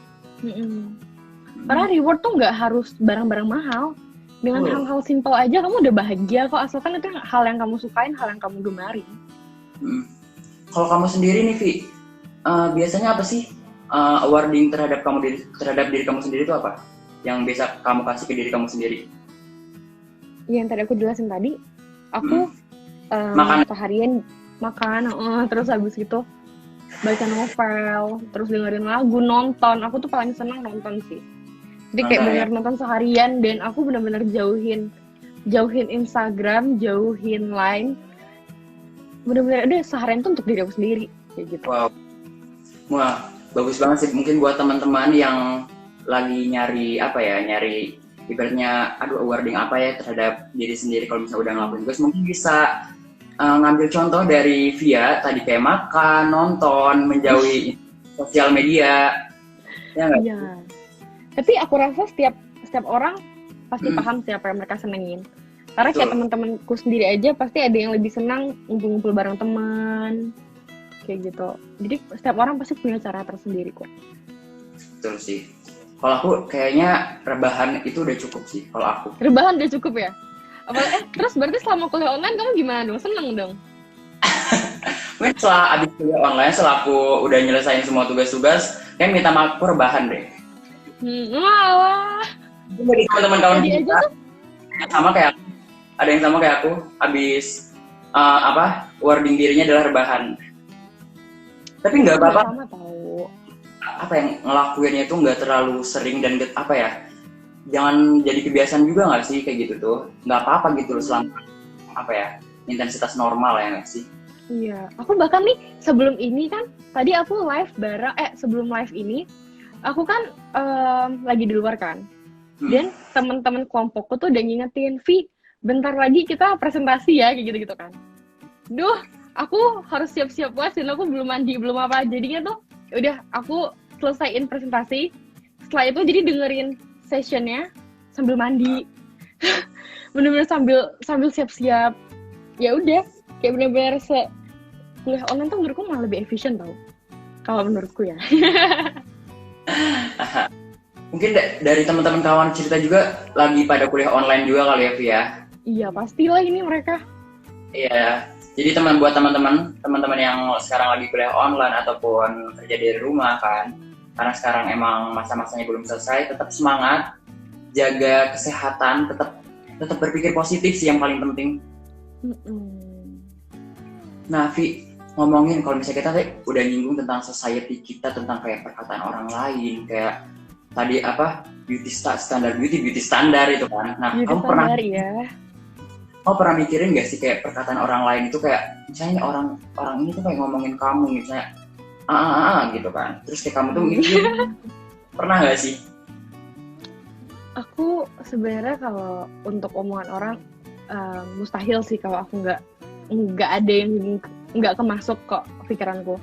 Karena reward tuh nggak harus barang-barang mahal. Dengan hal-hal simpel aja kamu udah bahagia kok, asalkan itu hal yang kamu sukain, hal yang kamu gemari. Kalau kamu sendiri nih, Vi, biasanya apa sih awarding terhadap diri kamu sendiri itu apa? Yang bisa kamu kasih ke diri kamu sendiri? Yang tadi aku jelasin tadi, aku seharian makan, terus habis itu baca novel, terus dengerin lagu, nonton. Aku tuh paling senang nonton sih. Jadi kayak bener nonton seharian, dan aku benar-benar jauhin Instagram, jauhin Line. Benar-benar ada seharian tuh untuk diri aku sendiri kayak gitu. Wow. Wah, bagus banget sih. Mungkin buat teman-teman yang lagi nyari ibaratnya awarding apa ya terhadap diri sendiri kalau misalnya udah ngelakuin tugas, mungkin bisa ngambil contoh dari Via tadi kayak makan, nonton, menjauhi sosial media. Ya nggak? Iya. Tapi aku rasa setiap orang pasti paham siapa yang mereka senengin. Karena kayak teman-temanku sendiri aja pasti ada yang lebih senang ngumpul-ngumpul bareng teman, kayak gitu. Jadi setiap orang pasti punya cara tersendiri kok. Betul sih. Kalau aku kayaknya rebahan itu udah cukup sih. Kalau aku. Rebahan udah cukup ya? Terus berarti selama kuliah online kamu gimana dong? Seneng dong? Mungkin setelah abis kuliah online, setelah aku udah nyelesain semua tugas-tugas, kayak minta maaf aku rebahan deh. Malah. Jadi teman-teman kawan kita sama kayak aku. Ada yang sama kayak aku, abis wording dirinya adalah rebahan. Tapi nggak apa-apa. Sama tahu. Apa yang ngelakuinnya itu nggak terlalu sering dan jangan jadi kebiasaan juga nggak sih kayak gitu tuh. Nggak apa-apa gitu loh selama intensitas normal ya nggak sih. Iya, aku bahkan nih sebelum ini kan tadi aku live sebelum live ini aku kan lagi di luar kan. Dan teman-teman kelompokku tuh udah ngingetin, Vi, bentar lagi kita presentasi ya, kayak gitu-gitu kan. Duh, aku harus siap-siap puas dan aku belum mandi, belum apa. Jadinya tuh udah aku selesaiin presentasi. Setelah itu jadi dengerin sessionnya sambil mandi. Bener-bener sambil siap-siap. Ya udah, kayak bener-bener kuliah online tuh menurutku malah lebih efisien tau. Kalau menurutku ya. Mungkin dari teman-teman kawan cerita juga lagi pada kuliah online juga kali ya, Via? Iya, pastilah ini mereka. Iya. Jadi buat teman-teman yang sekarang lagi kuliah online ataupun kerja dari rumah kan, karena sekarang emang masa-masanya belum selesai, tetap semangat, jaga kesehatan, tetap berpikir positif sih yang paling penting. Nah, Vi, ngomongin kalau misalnya kita udah nyinggung tentang society kita, tentang kayak perkataan orang lain, kayak tadi apa beauty standar itu kan. Nah, beauty kamu pernah mikirin gak sih kayak perkataan orang lain itu kayak misalnya orang ini tuh kayak ngomongin kamu misalnya gitu kan. Terus kayak kamu tuh mikir pernah gak sih? Aku sebenarnya kalau untuk omongan orang mustahil sih kalau aku nggak ada yang nggak kemasuk kok pikiranku.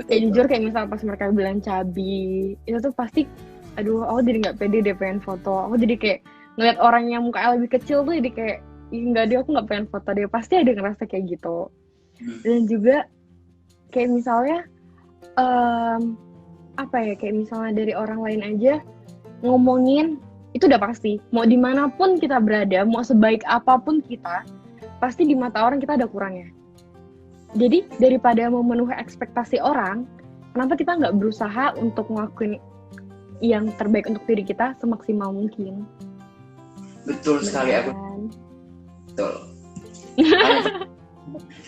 Kayak jujur kayak misal pas mereka bilang cabi itu tuh pasti aduh aku jadi nggak pede deh pengen foto. Aku jadi kayak ngeliat orang yang mukanya lebih kecil tuh jadi kayak nggak deh aku nggak pengen foto deh, pasti ada ngerasa kayak gitu. Dan juga kayak misalnya apa ya, kayak misalnya dari orang lain aja ngomongin itu udah pasti, mau dimanapun kita berada, mau sebaik apapun kita, pasti di mata orang kita ada kurangnya. Jadi daripada memenuhi ekspektasi orang, kenapa kita nggak berusaha untuk ngelakuin yang terbaik untuk diri kita semaksimal mungkin? Betul sekali aku. Betul.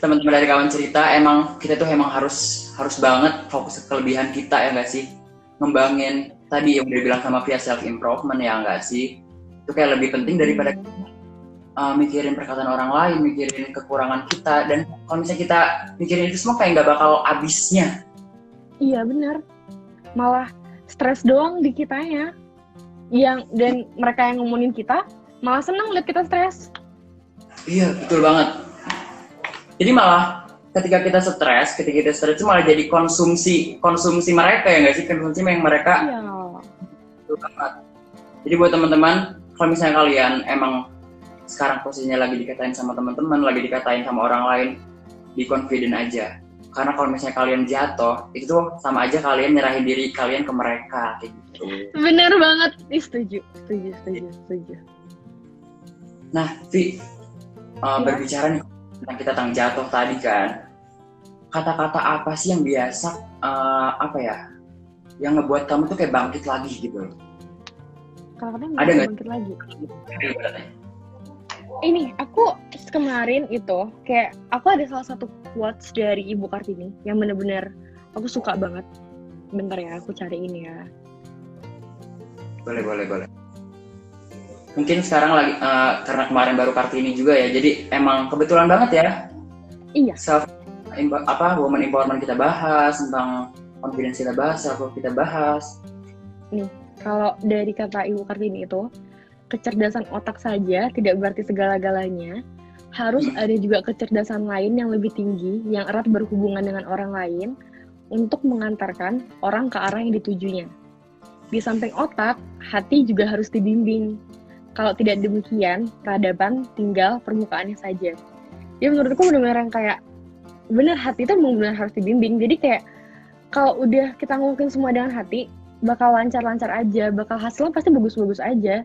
Teman-teman dari kawan cerita, emang kita tuh emang harus banget fokus ke kelebihan kita ya nggak sih? Ngembangin tadi yang udah bilang sama Via self improvement ya nggak sih? Itu kayak lebih penting daripada mikirin perkataan orang lain, mikirin kekurangan kita. Dan kalau misalnya kita mikirin itu semua kayak nggak bakal habisnya. Iya benar, malah stres doang di kitanya. Dan mereka yang ngomongin kita malah senang lihat kita stres. Iya betul banget. Jadi malah ketika kita stres itu malah jadi konsumsi mereka ya nggak sih, konsumsi yang mereka. Iya. Betul banget. Jadi buat teman-teman, kalau misalnya kalian emang sekarang posisinya lagi dikatain sama teman-teman, lagi dikatain sama orang lain, be confident aja. Karena kalau misalnya kalian jatuh, itu tuh sama aja kalian nyerahin diri kalian ke mereka kayak gitu. Bener banget, setuju. Nah, Vi, berbicara nih tentang jatuh tadi kan, kata-kata apa sih yang biasa yang ngebuat kamu tuh kayak bangkit lagi gitu? Kata-kata yang bangkit lagi. Ini aku kemarin itu kayak aku ada salah satu quotes dari Ibu Kartini yang bener-bener aku suka banget. Bentar ya, aku cariin ya. Boleh. Mungkin sekarang lagi karena kemarin baru Kartini juga ya, jadi emang kebetulan banget ya. Iya. Woman empowerment kita bahas, tentang confidence kita bahas, self kita bahas. Nih, kalau dari kata Ibu Kartini itu, kecerdasan otak saja tidak berarti segala-galanya. Harus ada juga kecerdasan lain yang lebih tinggi, yang erat berhubungan dengan orang lain, untuk mengantarkan orang ke arah yang ditujunya. Di samping otak, hati juga harus dibimbing. Kalau tidak demikian, peradaban tinggal permukaannya saja. Ya menurutku benar-benar kayak, benar hati itu benar-benar harus dibimbing. Jadi kayak, kalau udah kita ngelakuin semua dengan hati, bakal lancar-lancar aja, bakal hasilnya pasti bagus-bagus aja.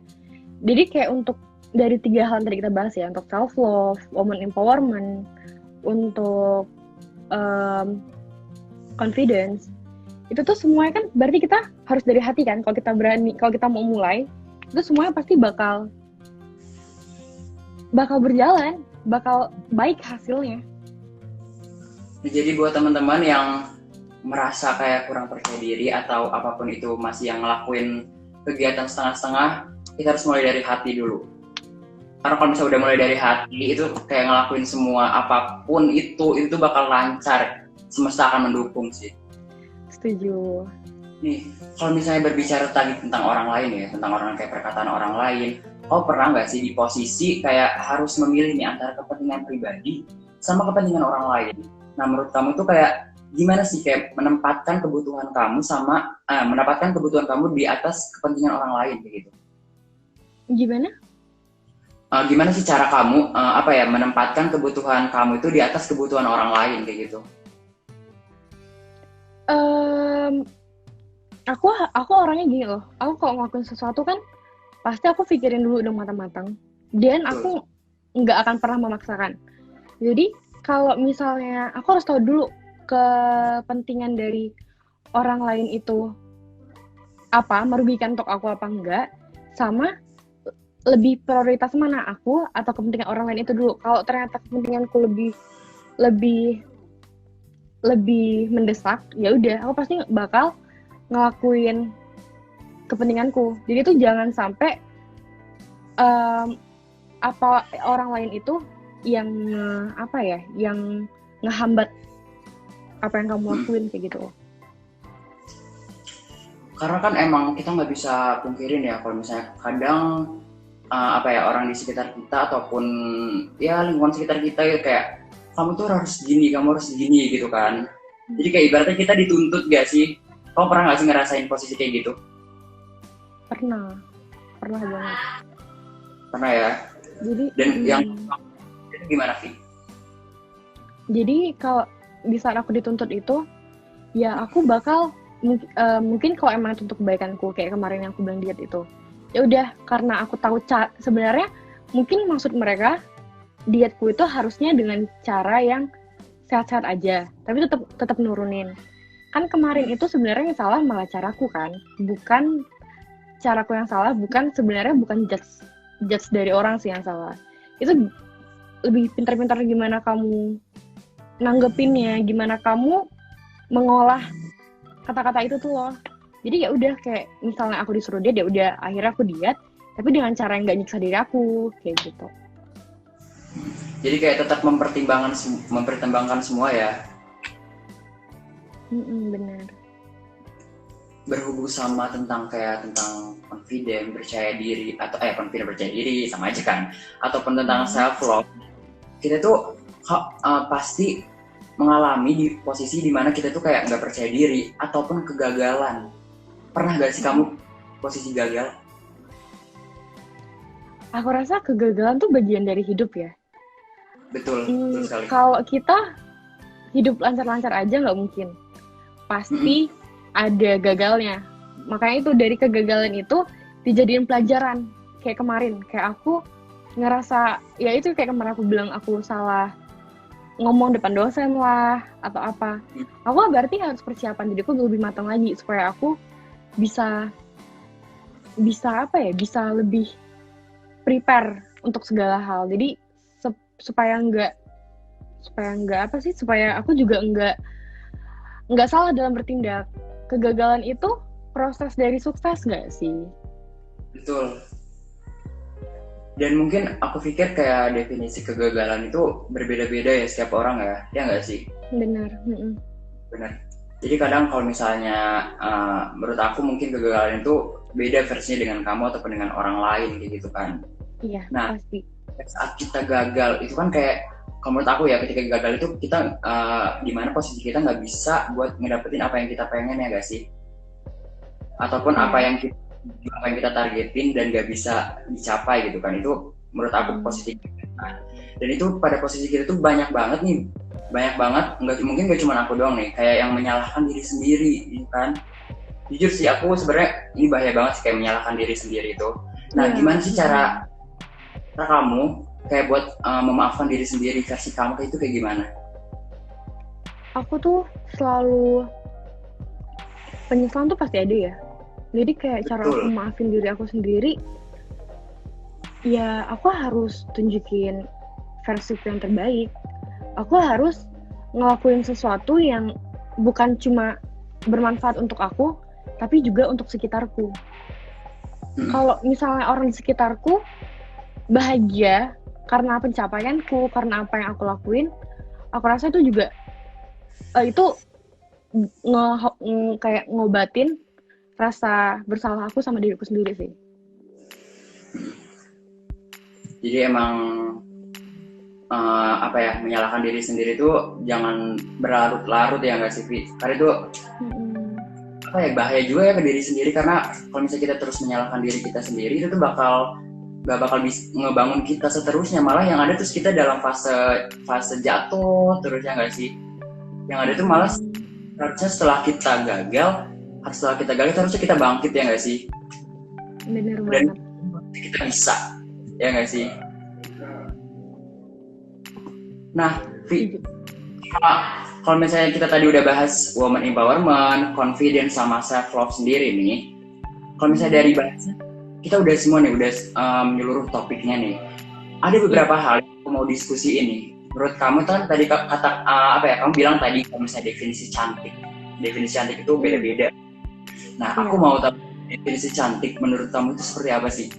Jadi kayak untuk dari 3 hal yang tadi kita bahas ya, untuk self love, woman empowerment, untuk confidence, itu tuh semuanya kan berarti kita harus dari hati kan. Kalau kita berani, kalau kita mau mulai, itu semuanya pasti bakal berjalan, bakal baik hasilnya. Jadi buat teman-teman yang merasa kayak kurang percaya diri atau apapun itu masih yang ngelakuin kegiatan setengah-setengah, kita harus mulai dari hati dulu. Karena kalau misalnya udah mulai dari hati, itu kayak ngelakuin semua apapun itu bakal lancar. Semesta akan mendukung sih. Setuju. Nih, kalau misalnya berbicara tadi tentang orang lain ya, tentang orang kayak perkataan orang lain, kau pernah nggak sih di posisi kayak harus memilih nih antara kepentingan pribadi sama kepentingan orang lain? Nah, menurut kamu tuh kayak gimana sih kayak menempatkan kebutuhan kamu sama mendapatkan kebutuhan kamu di atas kepentingan orang lain kayak gitu? Gimana? Gimana sih cara kamu menempatkan kebutuhan kamu itu di atas kebutuhan orang lain kayak gitu? Em, aku orangnya gini loh. Aku kalau ngelakuin sesuatu kan pasti aku pikirin dulu udah matang-matang. Dan Betul. aku nggak akan pernah memaksakan. Jadi kalau misalnya aku harus tahu dulu kepentingan dari orang lain itu apa, merugikan untuk aku apa enggak, sama lebih prioritas mana aku atau kepentingan orang lain itu dulu. Kalau ternyata kepentinganku lebih lebih lebih mendesak, ya udah aku pasti bakal ngelakuin kepentinganku. Jadi itu jangan sampai apa orang lain itu yang yang ngehambat apa yang kamu lakuin kayak gitu. Karena kan emang kita nggak bisa pungkirin ya kalau misalnya kadang orang di sekitar kita ataupun ya lingkungan sekitar kita ya kayak kamu tuh harus gini, kamu harus gini gitu kan. Jadi kayak ibaratnya kita dituntut gak sih? Kamu pernah gak sih ngerasain posisi kayak gitu? Pernah banget. Pernah ya. Jadi Dan yang itu gimana sih? Jadi kalau di saat aku dituntut itu, ya aku bakal mungkin kalau emang itu untuk kebaikanku kayak kemarin yang aku bilang diet itu, ya udah karena aku tahu sebenarnya mungkin maksud mereka dietku itu harusnya dengan cara yang sehat-sehat aja, tapi tetap nurunin. Kan kemarin itu sebenarnya yang salah malah caraku kan, bukan caraku yang salah, sebenarnya bukan judge dari orang sih yang salah. Itu lebih pintar-pintar gimana kamu nanggepinnya, gimana kamu mengolah kata-kata itu tuh loh. Jadi ya udah kayak misalnya aku disuruh diet, ya udah akhirnya aku diet, tapi dengan cara yang nggak nyiksa diri aku kayak gitu. Jadi kayak tetap mempertimbangkan semua ya. Benar. Berhubung sama tentang confident, percaya diri atau confident percaya diri sama aja kan, ataupun tentang self love, kita tuh pasti mengalami di posisi dimana kita tuh kayak nggak percaya diri ataupun kegagalan. Pernah gak sih kamu posisi gagal? Aku rasa kegagalan tuh bagian dari hidup ya. Betul sekali. Kalau kita hidup lancar-lancar aja nggak mungkin, pasti ada gagalnya. Makanya itu dari kegagalan itu dijadiin pelajaran. Kayak kemarin, kayak aku ngerasa, ya itu kayak kemarin aku bilang aku salah ngomong depan dosen lah atau apa. Aku berarti harus persiapan diriku lebih matang lagi supaya aku bisa lebih prepare untuk segala hal. Jadi supaya aku juga nggak salah dalam bertindak. Kegagalan itu proses dari sukses nggak sih? Betul. Dan mungkin aku pikir kayak definisi kegagalan itu berbeda-beda ya setiap orang ya nggak sih? Benar. Benar. Jadi kadang kalau misalnya menurut aku mungkin kegagalan itu beda versinya dengan kamu ataupun dengan orang lain kayak gitu kan. Iya, nah, pasti. Saat kita gagal itu kan kayak kalau menurut aku ya ketika gagal itu kita di mana posisi kita nggak bisa buat ngedapetin apa yang kita pengen ya nggak sih? Ataupun apa yang kita targetin dan nggak bisa dicapai gitu kan, itu menurut aku posisi kita. Dan itu pada posisi kita tuh banyak banget mungkin nggak cuma aku doang nih kayak yang menyalahkan diri sendiri gitu kan. Jujur sih aku sebenarnya ini bahaya banget sih kayak menyalahkan diri sendiri itu. Nah gimana sih cara kamu kayak buat memaafkan diri sendiri, versi kamu kayak itu kayak gimana? Aku tuh selalu penyesalan tuh pasti ada ya. Jadi kayak cara aku maafin diri aku sendiri, ya aku harus tunjukin versiku yang terbaik. Aku harus ngelakuin sesuatu yang bukan cuma bermanfaat untuk aku, tapi juga untuk sekitarku. Kalau misalnya orang di sekitarku bahagia karena pencapaianku, karena apa yang aku lakuin, aku rasa itu juga itu kayak ngobatin rasa bersalah aku sama diriku sendiri sih. Jadi emang apa ya, menyalahkan diri sendiri tuh jangan berlarut-larut ya nggak sih Vi? Karena itu apa ya, bahaya juga ya ke diri sendiri, karena kalau misalnya kita terus menyalahkan diri kita sendiri itu tuh gak bakal bisa ngebangun kita seterusnya, malah yang ada terus kita dalam fase jatuh terus ya nggak sih? Yang ada tuh malah harusnya setelah kita gagal harusnya kita bangkit ya nggak sih? Bener Dan banget. kita bisa ya nggak sih? Nah, Vi, kalau misalnya kita tadi udah bahas woman empowerment, confidence sama self love sendiri nih, kalau misalnya dari bahasnya kita udah semua nih, udah menyeluruh topiknya nih. Ada beberapa hal yang aku mau diskusi ini. Menurut kamu kan tadi kata apa ya? Kamu bilang tadi kalau misalnya definisi cantik itu beda-beda. Nah, aku mau tahu definisi cantik menurut kamu itu seperti apa sih?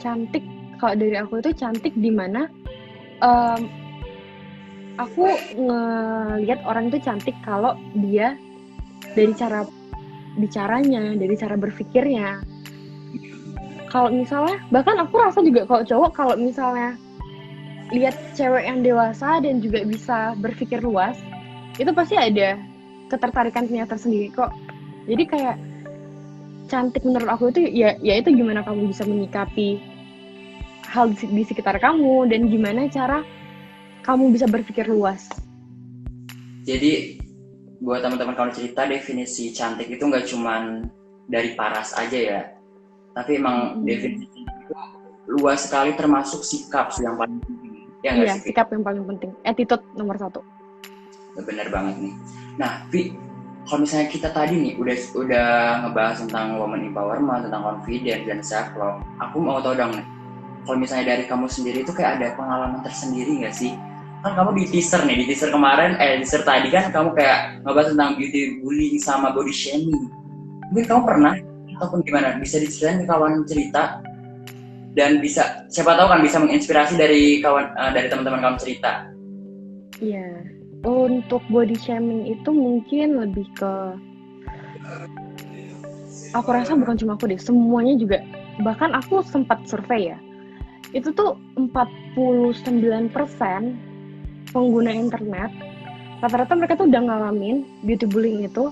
Cantik, kalau dari aku itu cantik di mana aku ngelihat orang itu cantik kalau dia dari cara bicaranya, dari cara berpikirnya. Kalau misalnya, bahkan aku rasa juga kalau cowok, kalau misalnya lihat cewek yang dewasa dan juga bisa berpikir luas, itu pasti ada ketertarikannya tersendiri kok. Jadi kayak cantik menurut aku itu ya itu gimana kamu bisa menyikapi hal di sekitar kamu dan gimana cara kamu bisa berpikir luas. Jadi buat teman-teman kamu cerita, definisi cantik itu nggak cuman dari paras aja ya, tapi emang definisi itu luas sekali, termasuk sikap yang paling penting. Ya nggak sih, sikap yang paling penting, attitude nomor 1. Bener banget nih. Nah, Vi, kalau misalnya kita tadi nih udah ngebahas tentang woman empowerment, tentang confidence dan self love, aku mau tahu dong nih, kalau misalnya dari kamu sendiri itu kayak ada pengalaman tersendiri nggak sih? Kan kamu di teaser kemarin, teaser tadi kan kamu kayak ngebahas tentang beauty bullying sama body shaming. Mungkin kamu pernah ataupun gimana? Bisa diceritain ke kawan cerita dan bisa, siapa tahu kan bisa menginspirasi dari teman-teman kamu cerita. Iya. Untuk body shaming itu mungkin lebih ke, aku rasa bukan cuma aku deh, semuanya juga. Bahkan aku sempat survei ya, itu tuh 49% pengguna internet rata-rata mereka tuh udah ngalamin beauty bullying itu.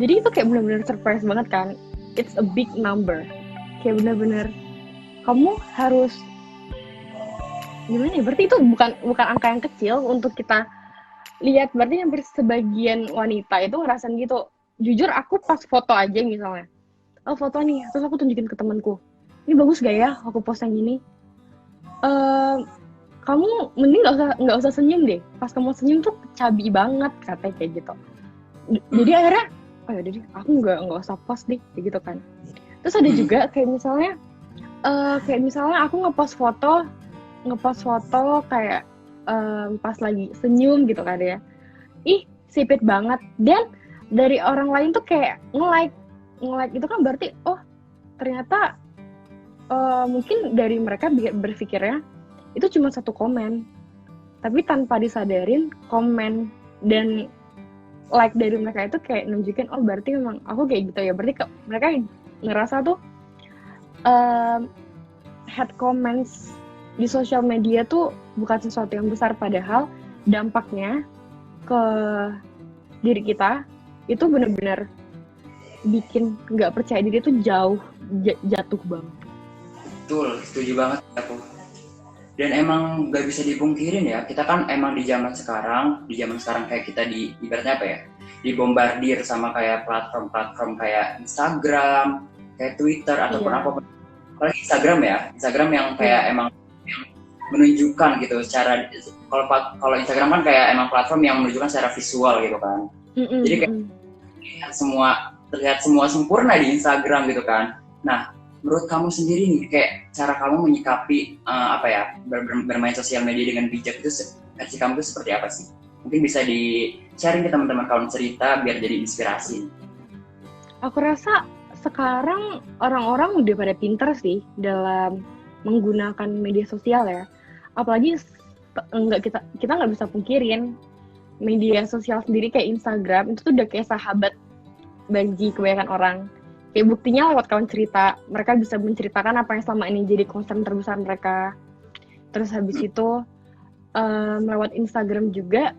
Jadi itu kayak benar-benar surprise banget kan. It's a big number. Kayak benar-benar kamu harus gimana ya? Berarti itu bukan angka yang kecil untuk kita lihat. Berarti hampir sebagian wanita itu ngerasain gitu. Jujur aku pas foto aja misalnya, foto nih, terus aku tunjukin ke temanku, ini bagus gak ya aku post yang gini? Kamu mending nggak usah senyum deh, pas kamu senyum tuh cabi banget katanya kayak gitu. Jadi akhirnya oh ya deh, aku nggak usah post deh kayak gitu kan. Terus ada juga kayak misalnya aku ngepost foto kayak pas lagi senyum gitu kan ya, ih sipit banget, dan dari orang lain tuh kayak nge-like itu kan berarti oh ternyata mungkin dari mereka berpikirnya itu cuma satu komen, tapi tanpa disadarin komen dan like dari mereka itu kayak nunjukin oh berarti memang aku kayak gitu ya. Berarti mereka ngerasa tuh hate comments di sosial media tuh bukan sesuatu yang besar, padahal dampaknya ke diri kita itu benar-benar bikin nggak percaya diri tuh jatuh banget. Betul, setuju banget aku. Dan emang gak bisa dipungkirin ya, kita kan emang di zaman sekarang kayak kita ibaratnya apa ya, dibombardir sama kayak platform kayak Instagram, kayak Twitter ataupun apapun. Apalagi Instagram yang kayak emang menunjukkan gitu secara, kalau Instagram kan kayak emang platform yang menunjukkan secara visual gitu kan. Jadi kayak terlihat semua sempurna di Instagram gitu kan. Nah, menurut kamu sendiri nih, kayak cara kamu menyikapi bermain sosial media dengan bijak itu, versi kamu itu seperti apa sih? Mungkin bisa di-sharing ke teman-teman kamu cerita biar jadi inspirasi. Aku rasa sekarang orang-orang udah pada pinter sih dalam menggunakan media sosial ya. Apalagi kita nggak bisa pungkirin media sosial sendiri kayak Instagram itu tuh udah kayak sahabat bagi kebanyakan orang. Kayak buktinya lewat kawan cerita, mereka bisa menceritakan apa yang selama ini jadi concern terbesar mereka. terus habis itu lewat Instagram juga.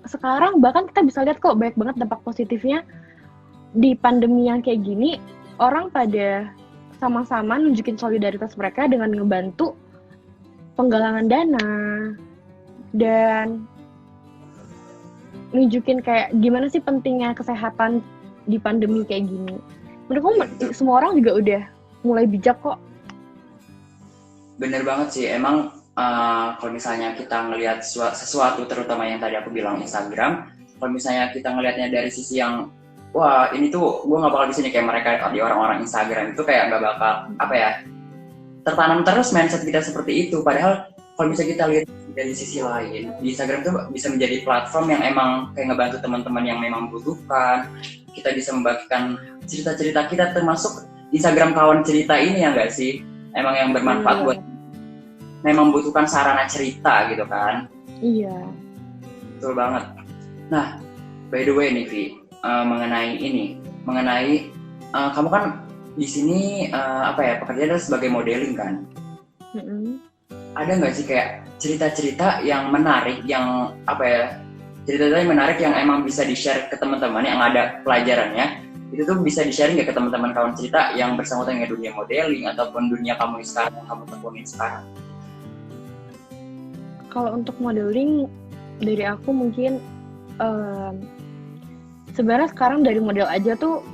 Sekarang bahkan kita bisa lihat kok banyak banget dampak positifnya di pandemi yang kayak gini. Orang pada sama-sama nunjukin solidaritas mereka dengan ngebantu penggalangan dana dan nunjukin kayak gimana sih pentingnya kesehatan di pandemi kayak gini. Menurutku semua orang juga udah mulai bijak kok. Bener banget sih, emang kalau misalnya kita ngelihat sesuatu, terutama yang tadi aku bilang Instagram, kalau misalnya kita ngelihatnya dari sisi yang wah ini tuh gue nggak bakal di sini kayak mereka di orang-orang Instagram itu kayak nggak bakal apa ya, tertanam terus mindset kita seperti itu. Padahal kalau bisa kita lihat dari sisi lain, di Instagram tuh bisa menjadi platform yang emang kayak ngebantu teman-teman yang memang membutuhkan. Kita bisa membagikan cerita-cerita kita, termasuk Instagram kawan cerita ini ya nggak sih? Emang yang bermanfaat buat memang membutuhkan sarana cerita gitu kan? Iya. Betul banget. Nah, by the way nih Vi, mengenai kamu kan di sini pekerjaan adalah sebagai modeling kan? Ada nggak sih kayak cerita-cerita yang menarik, yang cerita-cerita yang menarik yang emang bisa di-share ke teman-teman yang ada pelajarannya, itu tuh bisa di-sharing nggak ke teman-teman kawan cerita yang bersangkutan dengan dunia modeling ataupun dunia kamu sekarang yang kamu tekunin sekarang? Kalau untuk modeling dari aku mungkin sebenarnya sekarang dari model aja tuh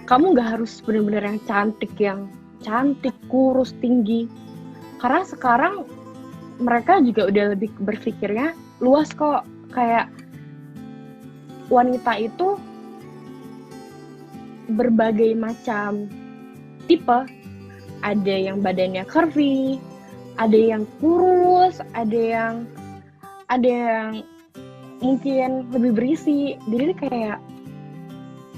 kamu nggak harus benar-benar yang cantik, kurus, tinggi. Karena sekarang mereka juga udah lebih berpikirnya luas kok. Kayak wanita itu berbagai macam tipe. Ada yang badannya curvy, ada yang kurus, ada yang mungkin lebih berisi. Jadi kayak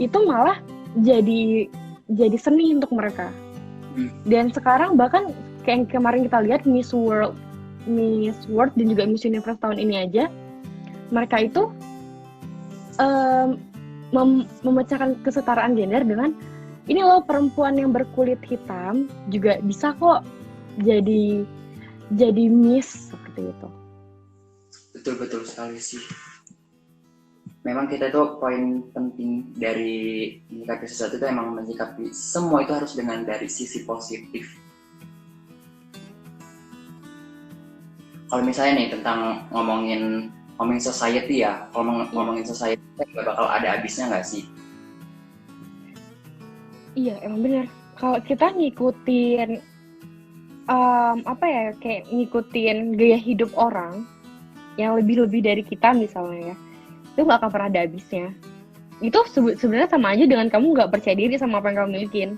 itu malah jadi seni untuk mereka. Dan sekarang bahkan kayak kemarin kita lihat Miss World dan juga Miss Universe tahun ini aja, mereka itu memecahkan kesetaraan gender dengan ini loh, perempuan yang berkulit hitam juga bisa kok jadi Miss seperti itu. Betul sekali sih. Memang kita tuh poin penting dari menyikapi sesuatu itu emang menyikapi semua itu harus dengan dari sisi positif. Kalau misalnya nih tentang ngomongin society ya, kalau ngomongin society nggak bakal ada habisnya nggak sih? Iya, emang benar. Kalau kita ngikutin kayak ngikutin gaya hidup orang yang lebih dari kita misalnya ya, itu nggak akan pernah ada habisnya. Itu sebenarnya sama aja dengan kamu nggak percaya diri sama apa yang kamu milikin.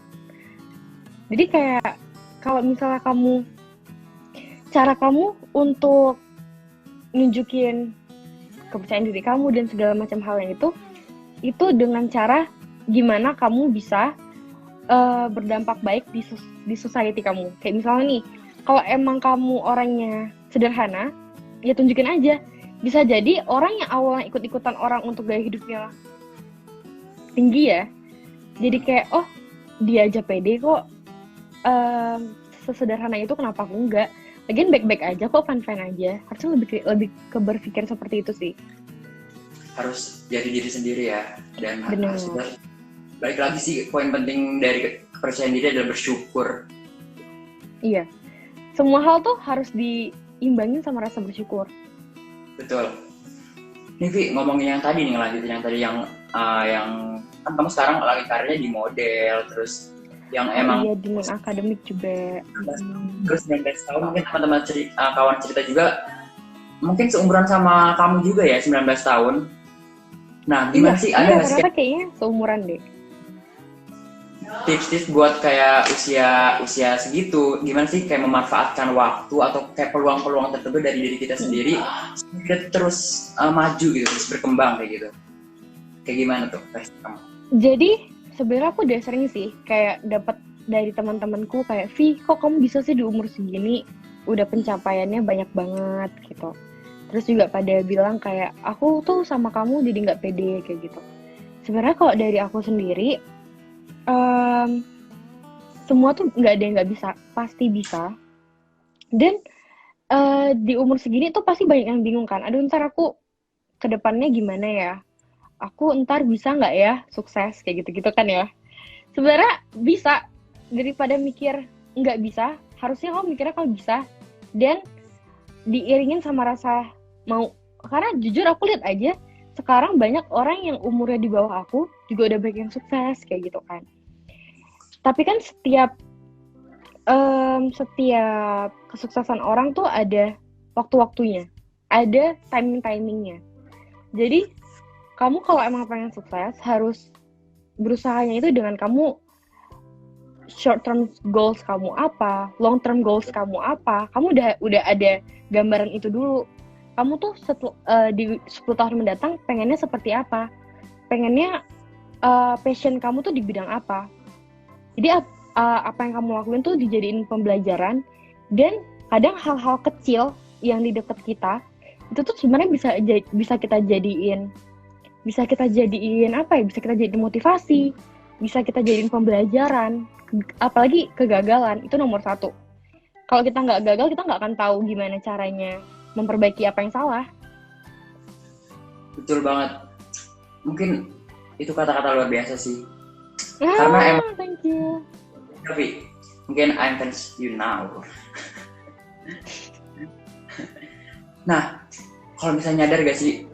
Jadi kayak kalau misalnya cara kamu untuk nunjukin kepercayaan diri kamu dan segala macam hal yang itu dengan cara gimana kamu bisa berdampak baik di society kamu. Kayak misalnya nih, kalau emang kamu orangnya sederhana, ya tunjukin aja. Bisa jadi orang yang awalnya ikut-ikutan orang untuk gaya hidupnya tinggi ya, jadi kayak oh dia aja pede kok, sesederhana itu kenapa aku enggak. Lagian baik-baik aja kok, fine-fine aja. Harusnya lebih ke berpikir seperti itu sih. Harus jadi diri sendiri ya, dan Bener. harus balik lagi sih, poin penting dari kepercayaan diri adalah bersyukur. Iya, semua hal tuh harus diimbangin sama rasa bersyukur. Betul. Nih Vi, ngomongin yang tadi nih, ngelanjutin yang tadi yang kan kamu sekarang lagi karirnya di model, terus yang emang iya, di akademik juga. Terus 19 tahun, mungkin teman-teman kawan cerita juga mungkin seumuran sama kamu juga ya, 19 tahun. Nah, gimana sih, ada nggak sih kayaknya seumuran deh. Tips-tips buat kayak usia segitu, gimana sih kayak memanfaatkan waktu atau kayak peluang-peluang tertentu dari diri kita sendiri kita terus maju gitu, terus berkembang kayak gitu. Kayak gimana tuh kamu? Jadi sebenarnya aku udah sering sih kayak dapat dari teman-temanku kayak, Vi, kok kamu bisa sih di umur segini udah pencapaiannya banyak banget gitu. Terus juga pada bilang kayak, aku tuh sama kamu jadi nggak pede kayak gitu. Sebenarnya kalau dari aku sendiri, semua tuh nggak ada yang nggak bisa, pasti bisa. Dan di umur segini tuh pasti banyak yang bingung kan, aduh ntar aku ke depannya gimana ya, aku ntar bisa nggak ya sukses kayak gitu-gitu kan ya. Sebenarnya bisa, daripada mikir nggak bisa, harusnya kamu mikirnya kalau bisa, dan diiringin sama rasa mau. Karena jujur aku lihat aja, sekarang banyak orang yang umurnya di bawah aku juga udah banyak yang sukses kayak gitu kan. Tapi kan setiap kesuksesan orang tuh ada waktu-waktunya, ada timing-timingnya. Jadi kamu kalau emang pengen sukses harus berusahanya itu dengan kamu short term goals kamu apa, long term goals kamu apa. Kamu udah ada gambaran itu dulu. Kamu tuh di 10 tahun mendatang pengennya seperti apa? Pengennya passion kamu tuh di bidang apa? Jadi apa yang kamu lakuin tuh dijadiin pembelajaran, dan kadang hal-hal kecil yang di dekat kita itu tuh sebenarnya bisa kita jadiin apa ya, bisa kita jadiin motivasi, bisa kita jadiin pembelajaran. Apalagi kegagalan itu nomor satu. Kalau kita nggak gagal, kita nggak akan tahu gimana caranya memperbaiki apa yang salah. Betul banget. Mungkin itu kata-kata luar biasa sih. Karena emang Thank you. tapi mungkin I'm fans you now. Nah, kalau misalnya nyadar gak sih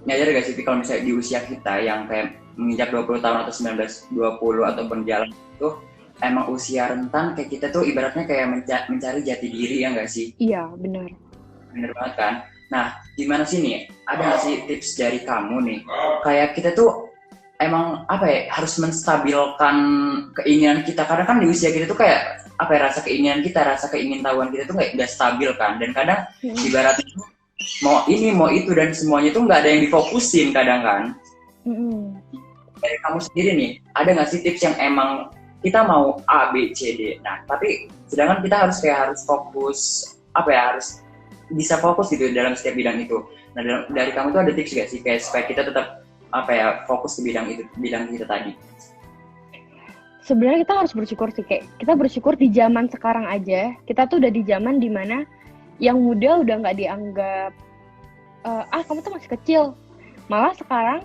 kalau misalnya di usia kita yang kayak menginjak 20 tahun atau 19, 20 ataupun jalan itu emang usia rentan, kayak kita tuh ibaratnya kayak mencari jati diri, ya nggak sih? Iya, benar. Bener banget kan? Nah, gimana sih nih? Ada nggak sih tips dari kamu nih? Kayak kita tuh emang apa ya, harus menstabilkan keinginan kita, karena kan di usia kita tuh kayak apa ya, rasa keinginan kita, rasa keingintahuan kita tuh nggak stabil kan, dan kadang ibaratnya mau ini mau itu dan semuanya tuh nggak ada yang difokusin kadang kan. Dari kamu sendiri nih, ada nggak sih tips yang emang kita mau A, B, C, D, nah tapi sedangkan kita harus fokus, apa ya, harus bisa fokus gitu dalam setiap bidang itu. Nah, dari kamu tuh ada tips gak sih kayak supaya kita tetap apa ya, fokus ke bidang kita tadi? Sebenarnya kita harus bersyukur sih, kayak kita bersyukur di zaman sekarang aja, kita tuh udah di zaman dimana yang muda udah nggak dianggap kamu tuh masih kecil. Malah sekarang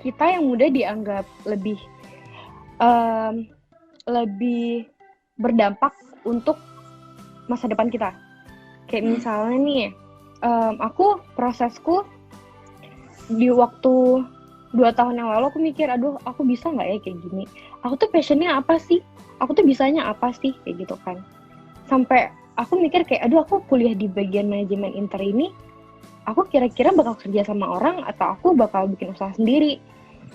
kita yang muda dianggap lebih berdampak untuk masa depan kita. Kayak misalnya nih, prosesku di waktu 2 tahun yang lalu aku mikir, aduh aku bisa nggak ya kayak gini? Aku tuh passionnya apa sih? Aku tuh bisanya apa sih? Kayak gitu kan. Sampai aku mikir kayak, aduh aku kuliah di bagian manajemen inter ini, aku kira-kira bakal kerja sama orang atau aku bakal bikin usaha sendiri.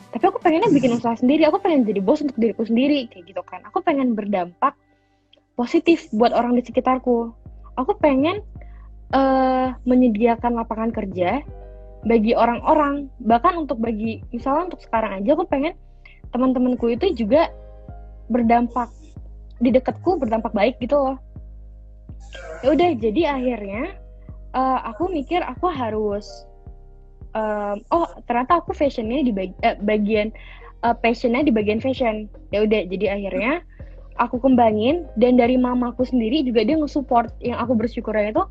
Tapi aku pengennya bikin usaha sendiri, aku pengen jadi bos untuk diriku sendiri, kayak gitu kan. Aku pengen berdampak positif buat orang di sekitarku. Aku pengen menyediakan lapangan kerja bagi orang-orang, bahkan misalnya untuk sekarang aja aku pengen teman-temanku itu juga berdampak di dekatku, berdampak baik gitu loh. Ya udah, jadi akhirnya aku mikir aku harus ternyata aku passionnya di bagian fashion. Ya udah, jadi akhirnya aku kembangin, dan dari mamaku sendiri juga dia nge-support. Yang aku bersyukurnya itu,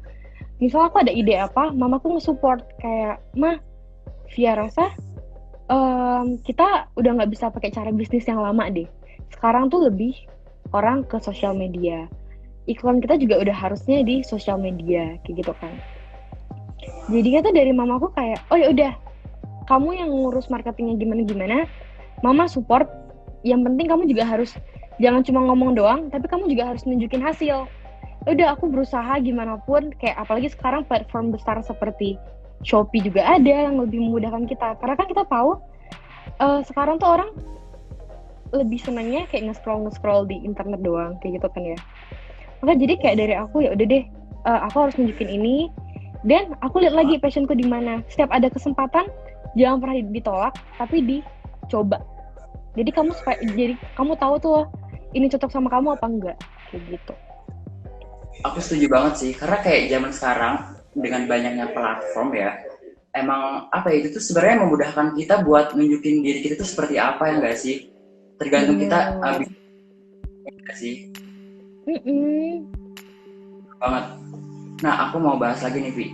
misal aku ada ide apa, mamaku nge-support kayak, "Ma, Via rasa kita udah nggak bisa pakai cara bisnis yang lama deh. Sekarang tuh lebih orang ke sosial media. Iklan kita juga udah harusnya di sosial media," kayak gitu kan. Jadinya tuh dari mamaku kayak, "Oh ya udah, kamu yang ngurus marketingnya gimana-gimana, mama support. Yang penting kamu juga harus jangan cuma ngomong doang, tapi kamu juga harus nunjukin hasil." Udah, aku berusaha gimana pun, kayak apalagi sekarang platform besar seperti Shopee juga ada yang lebih memudahkan kita. Karena kan kita tahu sekarang tuh orang lebih senangnya kayak nge-scroll di internet doang, kayak gitu kan ya. Maka jadi kayak dari aku, ya udah deh, aku harus nunjukin ini, dan aku lihat lagi passionku di mana. Setiap ada kesempatan, jangan pernah ditolak, tapi dicoba. Jadi kamu tahu tuh ini cocok sama kamu apa enggak, kayak gitu. Aku setuju banget sih, karena kayak zaman sekarang dengan banyaknya platform ya, emang apa ya, itu tuh sebenarnya memudahkan kita buat nunjukin diri kita tuh seperti apa, ya nggak sih? Tergantung kita nggak sih? Mm-mm. Banget. Nah, aku mau bahas lagi nih, Vi.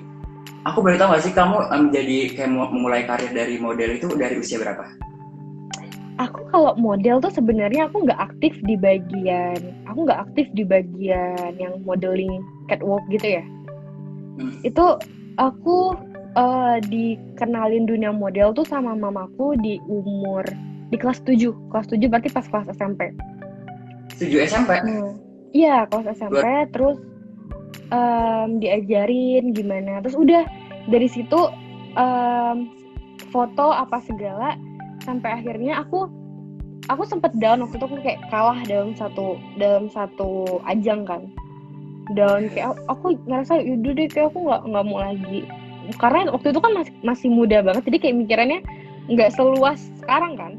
Aku boleh tahu nggak sih kamu menjadi kayak memulai karir dari model itu dari usia berapa? Aku kalau model tuh sebenarnya aku nggak aktif di bagian yang modeling catwalk gitu ya. Hmm. Itu aku dikenalin dunia model tuh sama mamaku di kelas 7. Kelas 7 berarti pas kelas SMP. 7 SMP? Nah, iya kelas SMP Luar. terus diajarin gimana. Terus udah dari situ foto apa segala sampai akhirnya aku sempet down waktu itu, aku kayak kalah dalam satu ajang kan, down kayak aku ngerasa yaudah deh kayak aku nggak mau lagi, karena waktu itu kan masih muda banget, jadi kayak mikirannya nggak seluas sekarang kan,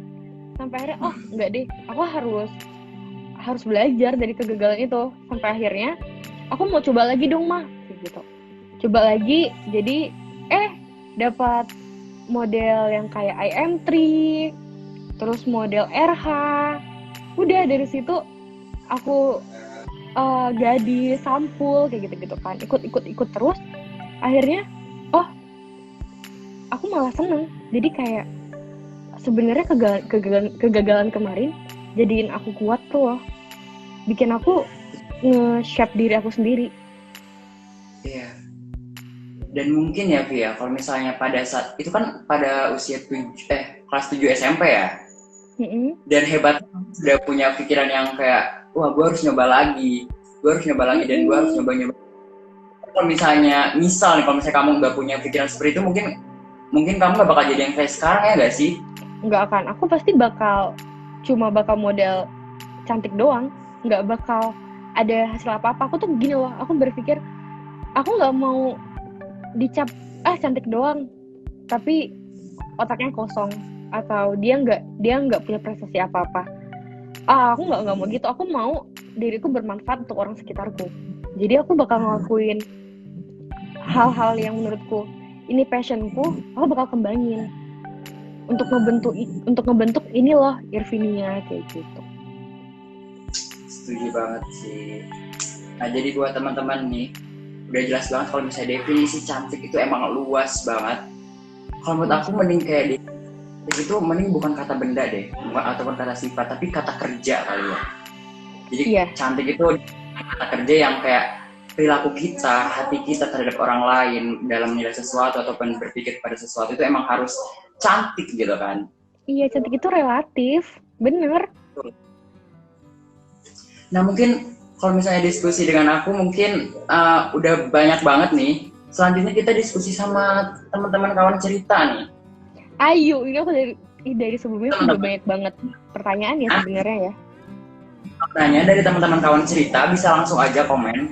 sampai akhirnya nggak deh, aku harus belajar dari kegagalan itu, sampai akhirnya aku mau coba lagi dong mah kayak gitu, coba lagi, jadi dapat model yang kayak IM3, terus model RH. Udah dari situ aku gadis sampul kayak gitu kan, ikut terus, akhirnya aku malah seneng, jadi kayak sebenarnya kegagalan kemarin jadiin aku kuat tuh loh, bikin aku nge-shape diri aku sendiri. Iya. Dan mungkin ya, Vi, ya, kalau misalnya pada saat itu kan pada usia kelas 7 SMP ya. Dan hebat sudah punya pikiran yang kayak, wah gue harus nyoba lagi, dan gue harus nyoba. Kalau misalnya kalau misalnya kamu nggak punya pikiran seperti itu, mungkin kamu nggak bakal jadi yang kayak sekarang, ya nggak sih? Nggak akan, aku pasti cuma bakal model cantik doang, nggak bakal ada hasil apa-apa. Aku tuh gini loh, aku berpikir aku nggak mau dicap cantik doang tapi otaknya kosong, atau dia nggak punya prestasi apa-apa. Aku nggak mau gitu, aku mau diriku bermanfaat untuk orang sekitarku, jadi aku bakal ngelakuin hal-hal yang menurutku ini passionku, aku bakal kembangin untuk ngebentuk ini loh Irvinia kayak gitu. Setuju banget sih. Nah, jadi buat teman-teman nih, udah jelas banget kalau misalnya definisi cantik itu emang luas banget. Kalau menurut aku mending kayak itu mending bukan kata benda deh, ataupun kata sifat, tapi kata kerja kali ya. Jadi cantik itu kata kerja yang kayak perilaku kita, hati kita terhadap orang lain dalam menilai sesuatu ataupun berpikir pada sesuatu itu emang harus cantik gitu kan. Iya, cantik itu relatif, bener. Nah, mungkin kalau misalnya diskusi dengan aku mungkin udah banyak banget nih. Selanjutnya kita diskusi sama teman-teman kawan cerita nih. Ayo, ini aku dari sebelumnya sudah banyak banget pertanyaan ya sebenarnya ya. Nanya dari teman-teman kawan cerita bisa langsung aja komen.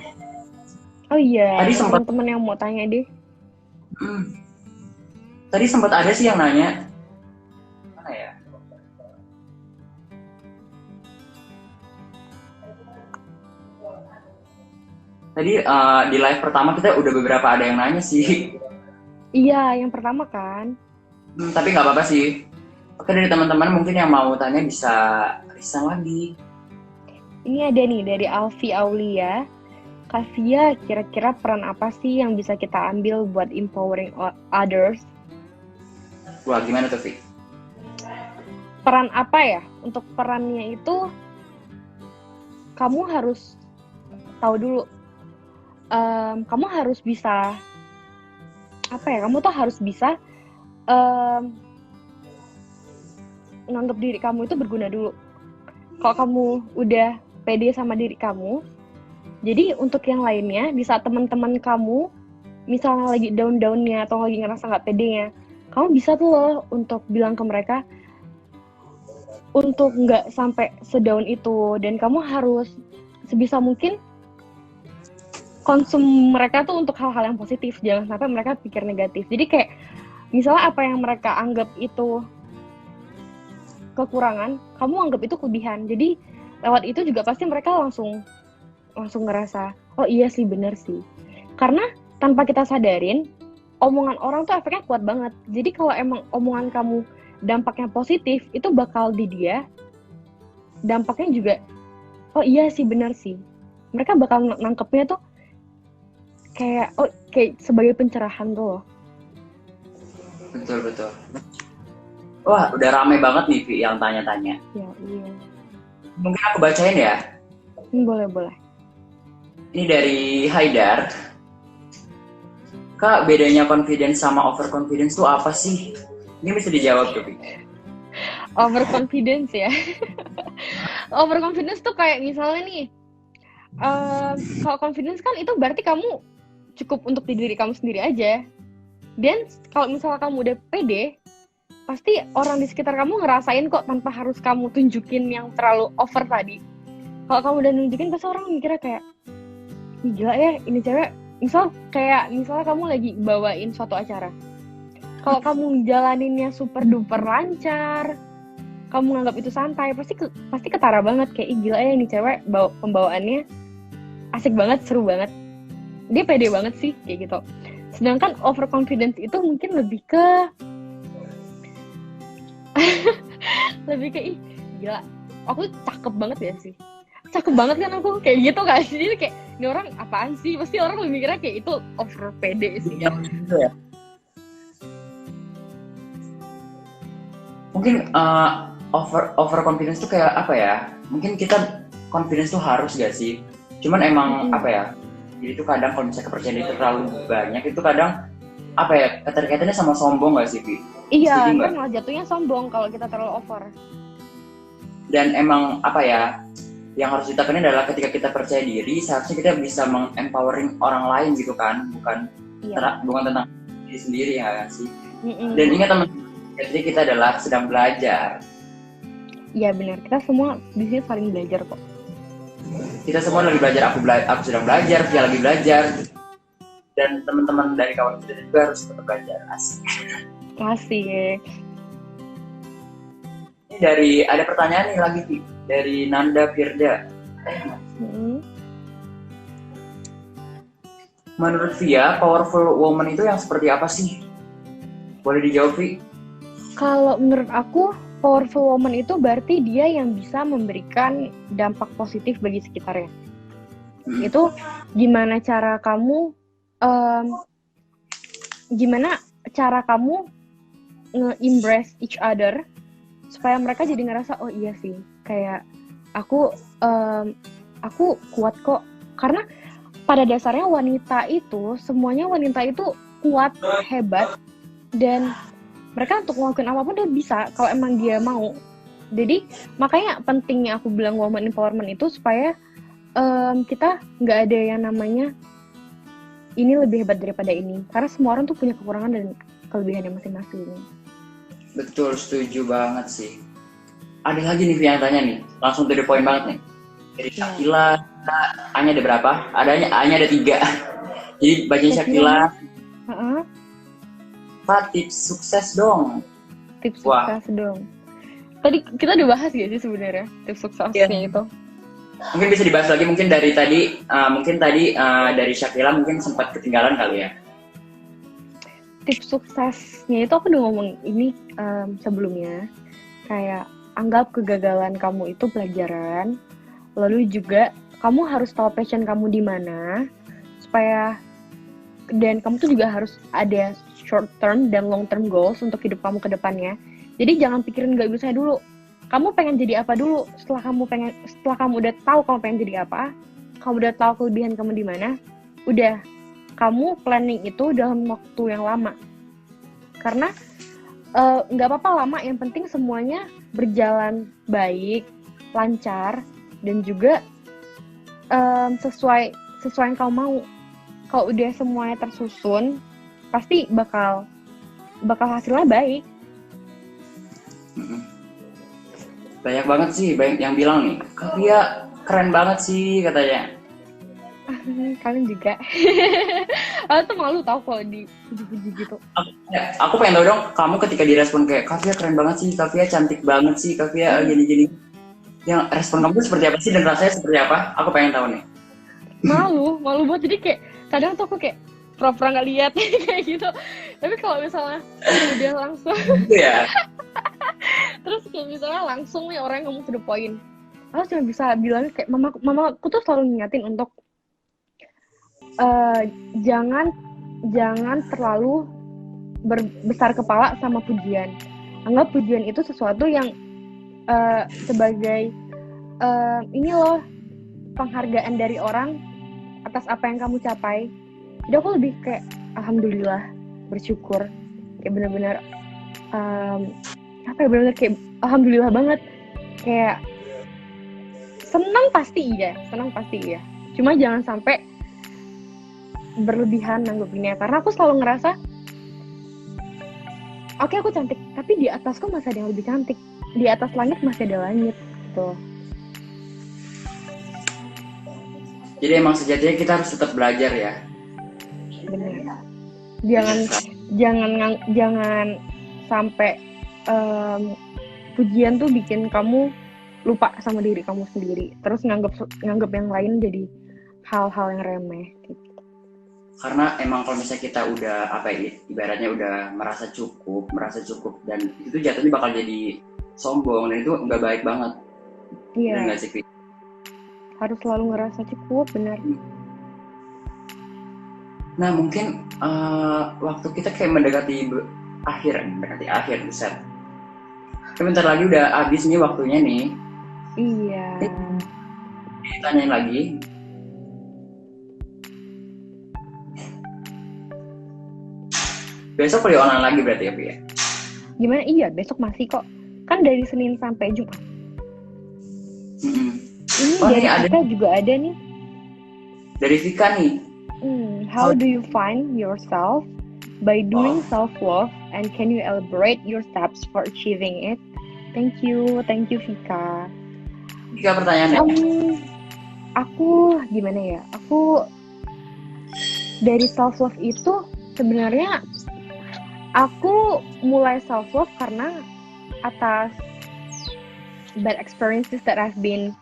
Oh iya, tadi teman-teman yang mau tanya deh. Tadi sempat ada sih yang nanya. Mana ya? Tadi di live pertama kita udah beberapa ada yang nanya sih. Iya, yang pertama kan. Tapi nggak apa-apa sih. Oke, dari teman-teman mungkin yang mau tanya bisa lagi. Ini ada nih dari Alfi Aulia. Kak Via, kira-kira peran apa sih yang bisa kita ambil buat empowering others? Wah, gimana tuh, Vi? Peran apa ya? Untuk perannya itu, kamu harus tahu dulu. Kamu harus bisa, kamu tuh harus bisa nganggap diri kamu itu berguna dulu. Kalau kamu udah pede sama diri kamu, jadi untuk yang lainnya, di saat teman-teman kamu misalnya lagi down-downnya atau lagi ngerasa nggak pedenya, kamu bisa tuh loh untuk bilang ke mereka untuk nggak sampai sedown itu, dan kamu harus sebisa mungkin konsum mereka tuh untuk hal-hal yang positif, jangan sampai mereka pikir negatif. Jadi kayak misalnya apa yang mereka anggap itu kekurangan, kamu anggap itu kelebihan. Jadi lewat itu juga pasti mereka langsung ngerasa, oh iya sih, bener sih. Karena tanpa kita sadarin, omongan orang tuh efeknya kuat banget. Jadi kalau emang omongan kamu dampaknya positif, itu bakal di dia dampaknya juga, oh iya sih, bener sih. Mereka bakal nangkepnya tuh kayak sebagai pencerahan tuh loh. Betul betul. Wah, udah rame banget nih Vi yang tanya-tanya. Ya, iya. Mungkin aku bacain ya. Boleh. Ini dari Haidar. Kak, bedanya confidence sama overconfidence tuh apa sih? Ini bisa dijawab tuh, Vi. Overconfidence ya. Overconfidence tuh kayak misalnya nih, kalau confidence kan itu berarti kamu cukup untuk diri kamu sendiri aja. Dan kalau misalnya kamu udah pede, pasti orang di sekitar kamu ngerasain kok tanpa harus kamu tunjukin yang terlalu over tadi. Kalau kamu udah nunjukin, pasti orang mikirnya kayak, ih gila ya, ini cewek. Misalnya kamu lagi bawain suatu acara. Kalau kamu jalaninnya super duper lancar, kamu nganggap itu santai, pasti ketara banget, kayak ih gila ya ini cewek pembawaannya asik banget, seru banget. Dia pede banget sih kayak gitu. Sedangkan overconfidence itu mungkin lebih ke ih gila, aku cakep banget ya sih. Cakep banget kan aku, kayak gitu gak sih? Jadi kayak, ini orang apaan sih? Pasti orang lebih mikirnya kayak itu over pede sih. Gitu ya. Mungkin overconfidence tuh kayak apa ya? Mungkin kita confidence tuh harus gak sih? Cuman emang apa ya? Jadi tuh kadang kalau misalnya kepercayaan itu terlalu banyak, itu kadang apa ya? Keterkaitannya sama sombong gak sih, Vi? Iya, kan malah jatuhnya sombong kalau kita terlalu over. Dan emang apa ya? Yang harus ditekanin adalah ketika kita percaya diri, seharusnya kita bisa mengempowering orang lain gitu kan, bukan tentang diri sendiri ya sih. Dan ingat teman-teman, jadi kita adalah sedang belajar. Iya benar, kita semua di sini saling belajar kok. Kita semua lagi belajar, aku sedang belajar, dia lagi belajar, dan teman-teman dari kawan kita juga harus tetap belajar. Asik. Ini ada pertanyaan nih lagi dari Nanda Firda. Menurut Via, powerful woman itu yang seperti apa sih? Boleh dijawab, Vi? Kalau menurut aku, powerful woman itu berarti dia yang bisa memberikan dampak positif bagi sekitarnya. Itu gimana cara kamu nge-embrace each other supaya mereka jadi ngerasa, oh iya sih, kayak aku kuat kok. Karena pada dasarnya semuanya wanita itu kuat, hebat, dan mereka untuk ngelakuin apapun dia bisa kalau emang dia mau. Jadi makanya pentingnya aku bilang woman empowerment itu supaya kita nggak ada yang namanya ini lebih hebat daripada ini, karena semua orang tuh punya kekurangan dan kelebihannya masing-masing. Betul, setuju banget sih. Ada lagi nih yang tanya nih, langsung to the point banget nih. Dari Shakila, A-nya ada berapa? A-nya ada 3. Jadi bacain Shakila. Pak, tips sukses dong. Tips sukses dong. Tadi kita udah bahas gak sih sebenarnya tips suksesnya itu? Mungkin bisa dibahas lagi, mungkin dari tadi dari Shakila mungkin sempat ketinggalan kali ya. Tips suksesnya itu aku udah ngomong ini sebelumnya, kayak anggap kegagalan kamu itu pelajaran, lalu juga kamu harus tahu passion kamu di mana, dan kamu tuh juga harus ada short term dan long term goals untuk hidup kamu ke depannya. Jadi jangan pikirin gak bisa dulu. Kamu pengen jadi apa dulu? Setelah kamu udah tahu kamu pengen jadi apa, kamu udah tahu kelebihan kamu di mana, udah kamu planning itu dalam waktu yang lama. Karena nggak apa-apa lama, yang penting semuanya berjalan baik, lancar, dan juga sesuai yang kamu mau. Kalau udah semuanya tersusun, pasti bakal hasilnya baik. Banyak banget sih, banyak yang bilang nih, Kak Via keren banget sih katanya. Kalian juga. Aku tuh malu tau kalau dipuji-puji gitu. Aku pengen tahu dong, kamu ketika direspon kayak Kak Via keren banget sih, Kak Via cantik banget sih, Kak Via gini-gini. Yang respon kamu tuh seperti apa sih dan rasanya seperti apa? Aku pengen tahu nih. Malu banget, jadi kayak kadang tuh aku kayak pura-pura nggak lihat kayak gitu. Tapi kalau misalnya udah langsung, ya. terus kayak misalnya langsung nih orang yang ngomong to the point, aku cuma bisa bilang kayak mamaku tuh selalu ngingatin untuk eh, jangan terlalu besar kepala sama pujian. Anggap pujian itu sesuatu yang sebagai ini loh, penghargaan dari orang atas apa yang kamu capai. Jadi aku lebih kayak alhamdulillah, bersyukur, kayak benar-benar benar-benar kayak alhamdulillah banget, kayak senang pasti iya, cuma jangan sampai berlebihan nanggepinnya, karena aku selalu ngerasa oke, aku cantik, tapi di atasku masih ada yang lebih cantik, di atas langit masih ada langit gitu. Jadi emang sejatinya kita harus tetap belajar ya. Benar. Jangan sampai pujian tuh bikin kamu lupa sama diri kamu sendiri, terus nganggap yang lain jadi hal-hal yang remeh gitu. Karena emang kalau misalnya kita udah ibaratnya udah merasa cukup dan itu jatuhnya bakal jadi sombong, dan itu nggak baik banget. Iya. Nggak sih? Harus selalu ngerasa cukup, benar. Nah mungkin waktu kita kayak mendekati akhir besar. Bentar lagi udah habis nih waktunya nih. Iya. Ditanyain lagi. Besok kuliah online lagi berarti ya, Pi ya? Gimana? Iya, besok masih kok. Kan dari Senin sampai Jumat. Ini dari Vika juga ada nih. Dari Vika nih. How do you find yourself by doing self-love, and can you elaborate your steps for achieving it? Thank you Vika. Vika pertanyaannya. Aku gimana ya? Aku dari self-love itu sebenarnya aku mulai self-love karena atas bad experiences that I've been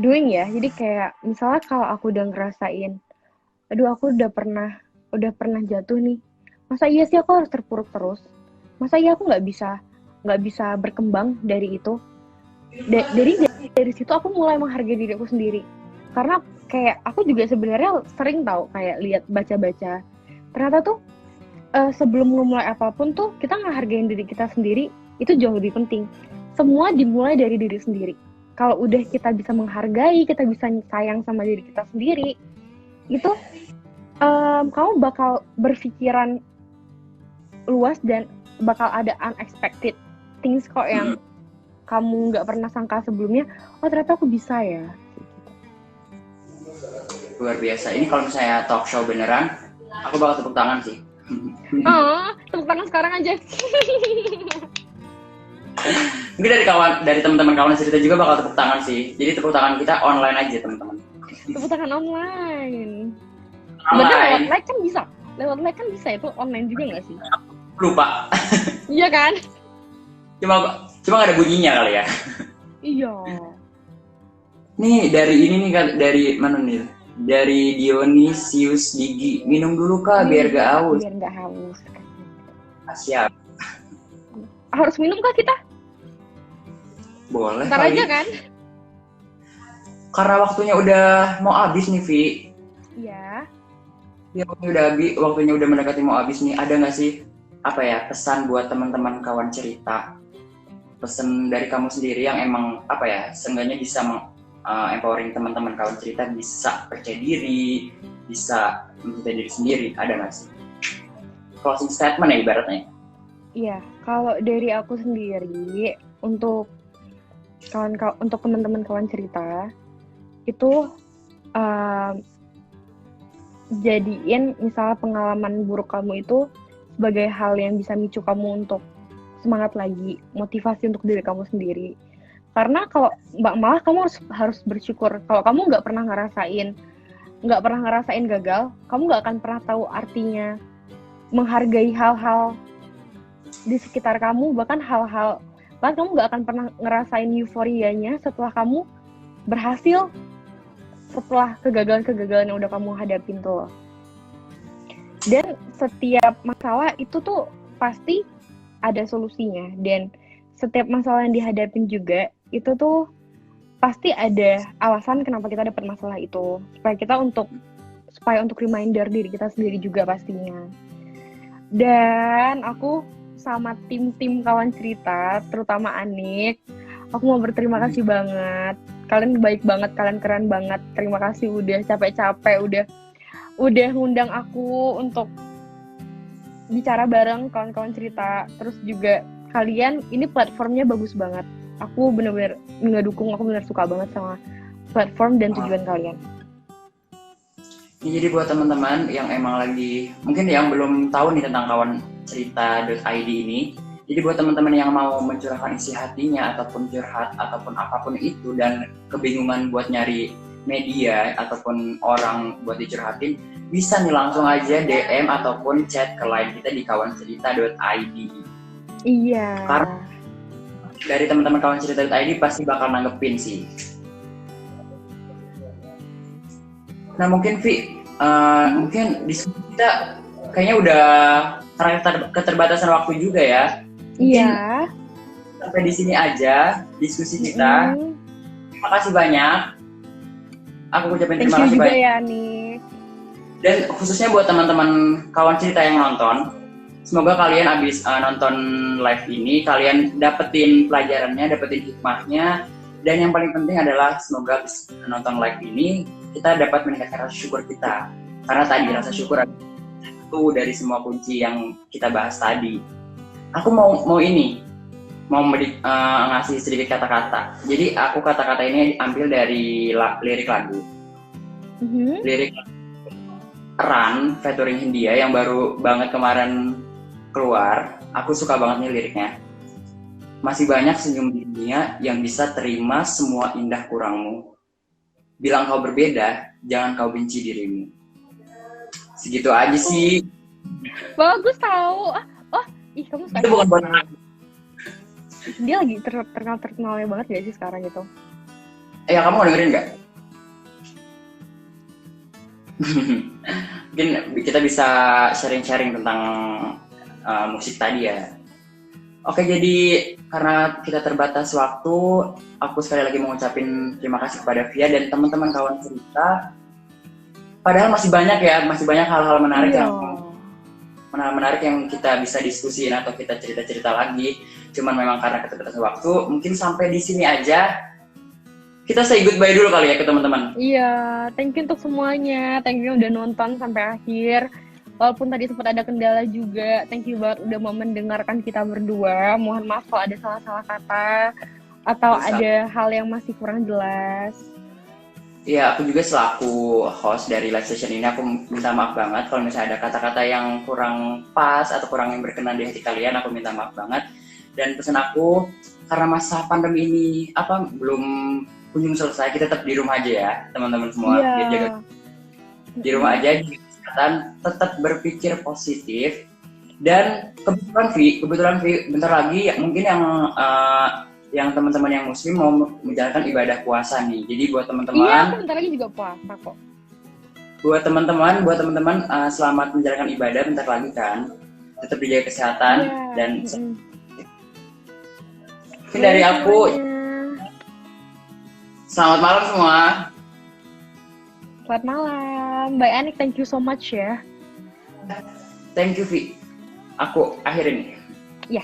doing ya. Jadi kayak misalnya kalau aku udah ngerasain, aduh aku udah pernah jatuh nih. Masa iya sih aku harus terpuruk terus? Masa iya aku nggak bisa berkembang dari itu? Dari situ aku mulai menghargai diri aku sendiri. Karena kayak aku juga sebenarnya sering tahu kayak lihat baca-baca. Ternyata tuh sebelum memulai apapun tuh kita ngehargain diri kita sendiri itu jauh lebih penting. Semua dimulai dari diri sendiri. Kalau udah kita bisa menghargai, kita bisa sayang sama diri kita sendiri, itu kamu bakal berpikiran luas dan bakal ada unexpected things kok yang kamu nggak pernah sangka sebelumnya. Oh ternyata aku bisa ya. Luar biasa. Ini kalau misalnya talk show beneran, aku bakal tepuk tangan sih. Tepuk tangan sekarang aja. Mungkin dari teman-teman kawan cerita juga bakal tepuk tangan sih. Jadi tepuk tangan kita online aja teman-teman. Tepuk tangan online. Lewat like kan bisa. Lewat like kan bisa, itu online juga nggak sih? Lupa. Iya kan? Cuma nggak ada bunyinya kali ya. Iya. Nih dari mana nih? Dari Dionysius Gigi. Minum dulu kak biar gak haus. Biar gak haus. Siap. Harus minum kah kita? Boleh. Ntar aja kan? Karena waktunya udah mau habis nih, Vi. Iya. Ya, waktunya udah mendekati mau habis nih. Ada nggak sih pesan buat teman-teman kawan cerita? Pesan dari kamu sendiri yang emang seenggaknya bisa empowering teman-teman kawan cerita, bisa percaya diri, bisa mencintai diri sendiri. Ada nggak sih? Closing statement ya ibaratnya. Iya, kalau dari aku sendiri untuk teman-teman kawan cerita itu jadiin misalnya pengalaman buruk kamu itu sebagai hal yang bisa micu kamu untuk semangat lagi, motivasi untuk diri kamu sendiri. Karena kalau malah kamu harus bersyukur. Kalau kamu nggak pernah ngerasain gagal, kamu nggak akan pernah tahu artinya menghargai hal-hal di sekitar kamu, bahkan kamu nggak akan pernah ngerasain euforianya setelah kamu berhasil, setelah kegagalan yang udah kamu hadapin tuh. Dan setiap masalah itu tuh pasti ada solusinya, dan setiap masalah yang dihadapin juga itu tuh pasti ada alasan kenapa kita dapet masalah itu, supaya untuk reminder diri kita sendiri juga pastinya. Dan aku sama tim-tim kawan cerita, terutama Anik, aku mau berterima kasih banget. Kalian baik banget, kalian keren banget. Terima kasih udah capek-capek, udah ngundang aku untuk bicara bareng kawan-kawan cerita. Terus juga kalian, ini platformnya bagus banget. Aku bener-bener ngedukung, aku bener suka banget sama platform dan tujuan kalian. Ya, jadi buat teman-teman yang emang lagi, mungkin yang belum tahu nih tentang kawan cerita.id ini, jadi buat teman-teman yang mau mencurahkan isi hatinya ataupun curhat ataupun apapun itu dan kebingungan buat nyari media ataupun orang buat dicurhatin, bisa nih langsung aja DM ataupun chat ke line kita di kawancerita.id. Iya. Karena dari teman-teman kawan cerita.id pasti bakal nanggepin sih. Nah mungkin Vi, mungkin diskusi kita kayaknya udah karena keterbatasan waktu juga ya. Iya. Sampai di sini aja diskusi kita. Terima kasih banyak. Aku ucapin terima kasih juga banyak. Ya nih. Dan khususnya buat teman-teman kawan cerita yang nonton, semoga kalian abis nonton live ini kalian dapetin pelajarannya, dapetin hikmahnya, dan yang paling penting adalah semoga abis nonton live ini kita dapat meningkatkan rasa syukur kita. Karena tadi rasa syukur itu dari semua kunci yang kita bahas tadi. Aku mau ngasih sedikit kata-kata. Jadi aku kata-kata ini ambil dari lirik lagu. Lirik Run featuring Hindia yang baru banget kemarin keluar. Aku suka banget nih liriknya. Masih banyak senyum di dunia yang bisa terima semua indah kurangmu. Bilang kau berbeda, jangan kau benci dirimu. Segitu aja sih. Bagus tahu. Kamu suka. Itu bukan buat anak. Dia lagi terkenalnya banget gak sih sekarang gitu? Ya kamu dengerin nggak? Mungkin kita bisa sharing-sharing tentang musik tadi ya. Oke, jadi karena kita terbatas waktu, aku sekali lagi mau ngucapin terima kasih kepada Via dan teman-teman kawan cerita. Padahal masih banyak hal-hal menarik yang kita bisa diskusiin atau kita cerita-cerita lagi. Cuman memang karena keterbatasan waktu, mungkin sampai di sini aja. Kita say goodbye dulu kali ya ke teman-teman. Iya, thank you untuk semuanya. Thank you udah nonton sampai akhir. Walaupun tadi sempat ada kendala juga, thank you banget udah mau mendengarkan kita berdua. Mohon maaf kalau ada salah-salah kata atau ada hal yang masih kurang jelas. Iya, aku juga selaku host dari live session ini, aku minta maaf banget kalau misalnya ada kata-kata yang kurang pas atau kurang yang berkenan di hati kalian, aku minta maaf banget. Dan pesan aku, karena masa pandemi ini belum kunjung selesai, kita tetap di rumah aja ya, teman-teman semua. Iya. Biar jaga di rumah aja, jaga kesehatan, tetap berpikir positif. Dan kebetulan Vi, bentar lagi mungkin yang teman-teman yang muslim mau menjalankan ibadah puasa nih. Jadi buat teman-teman, iya, aku bentar lagi juga puasa kok. Buat teman-teman selamat menjalankan ibadah bentar lagi kan. Tetap dijaga kesehatan dan mungkin dari aku selamat malam semua. Selamat malam. Mbak Anik, thank you so much ya. Thank you Vi. Aku akhirin. Ya.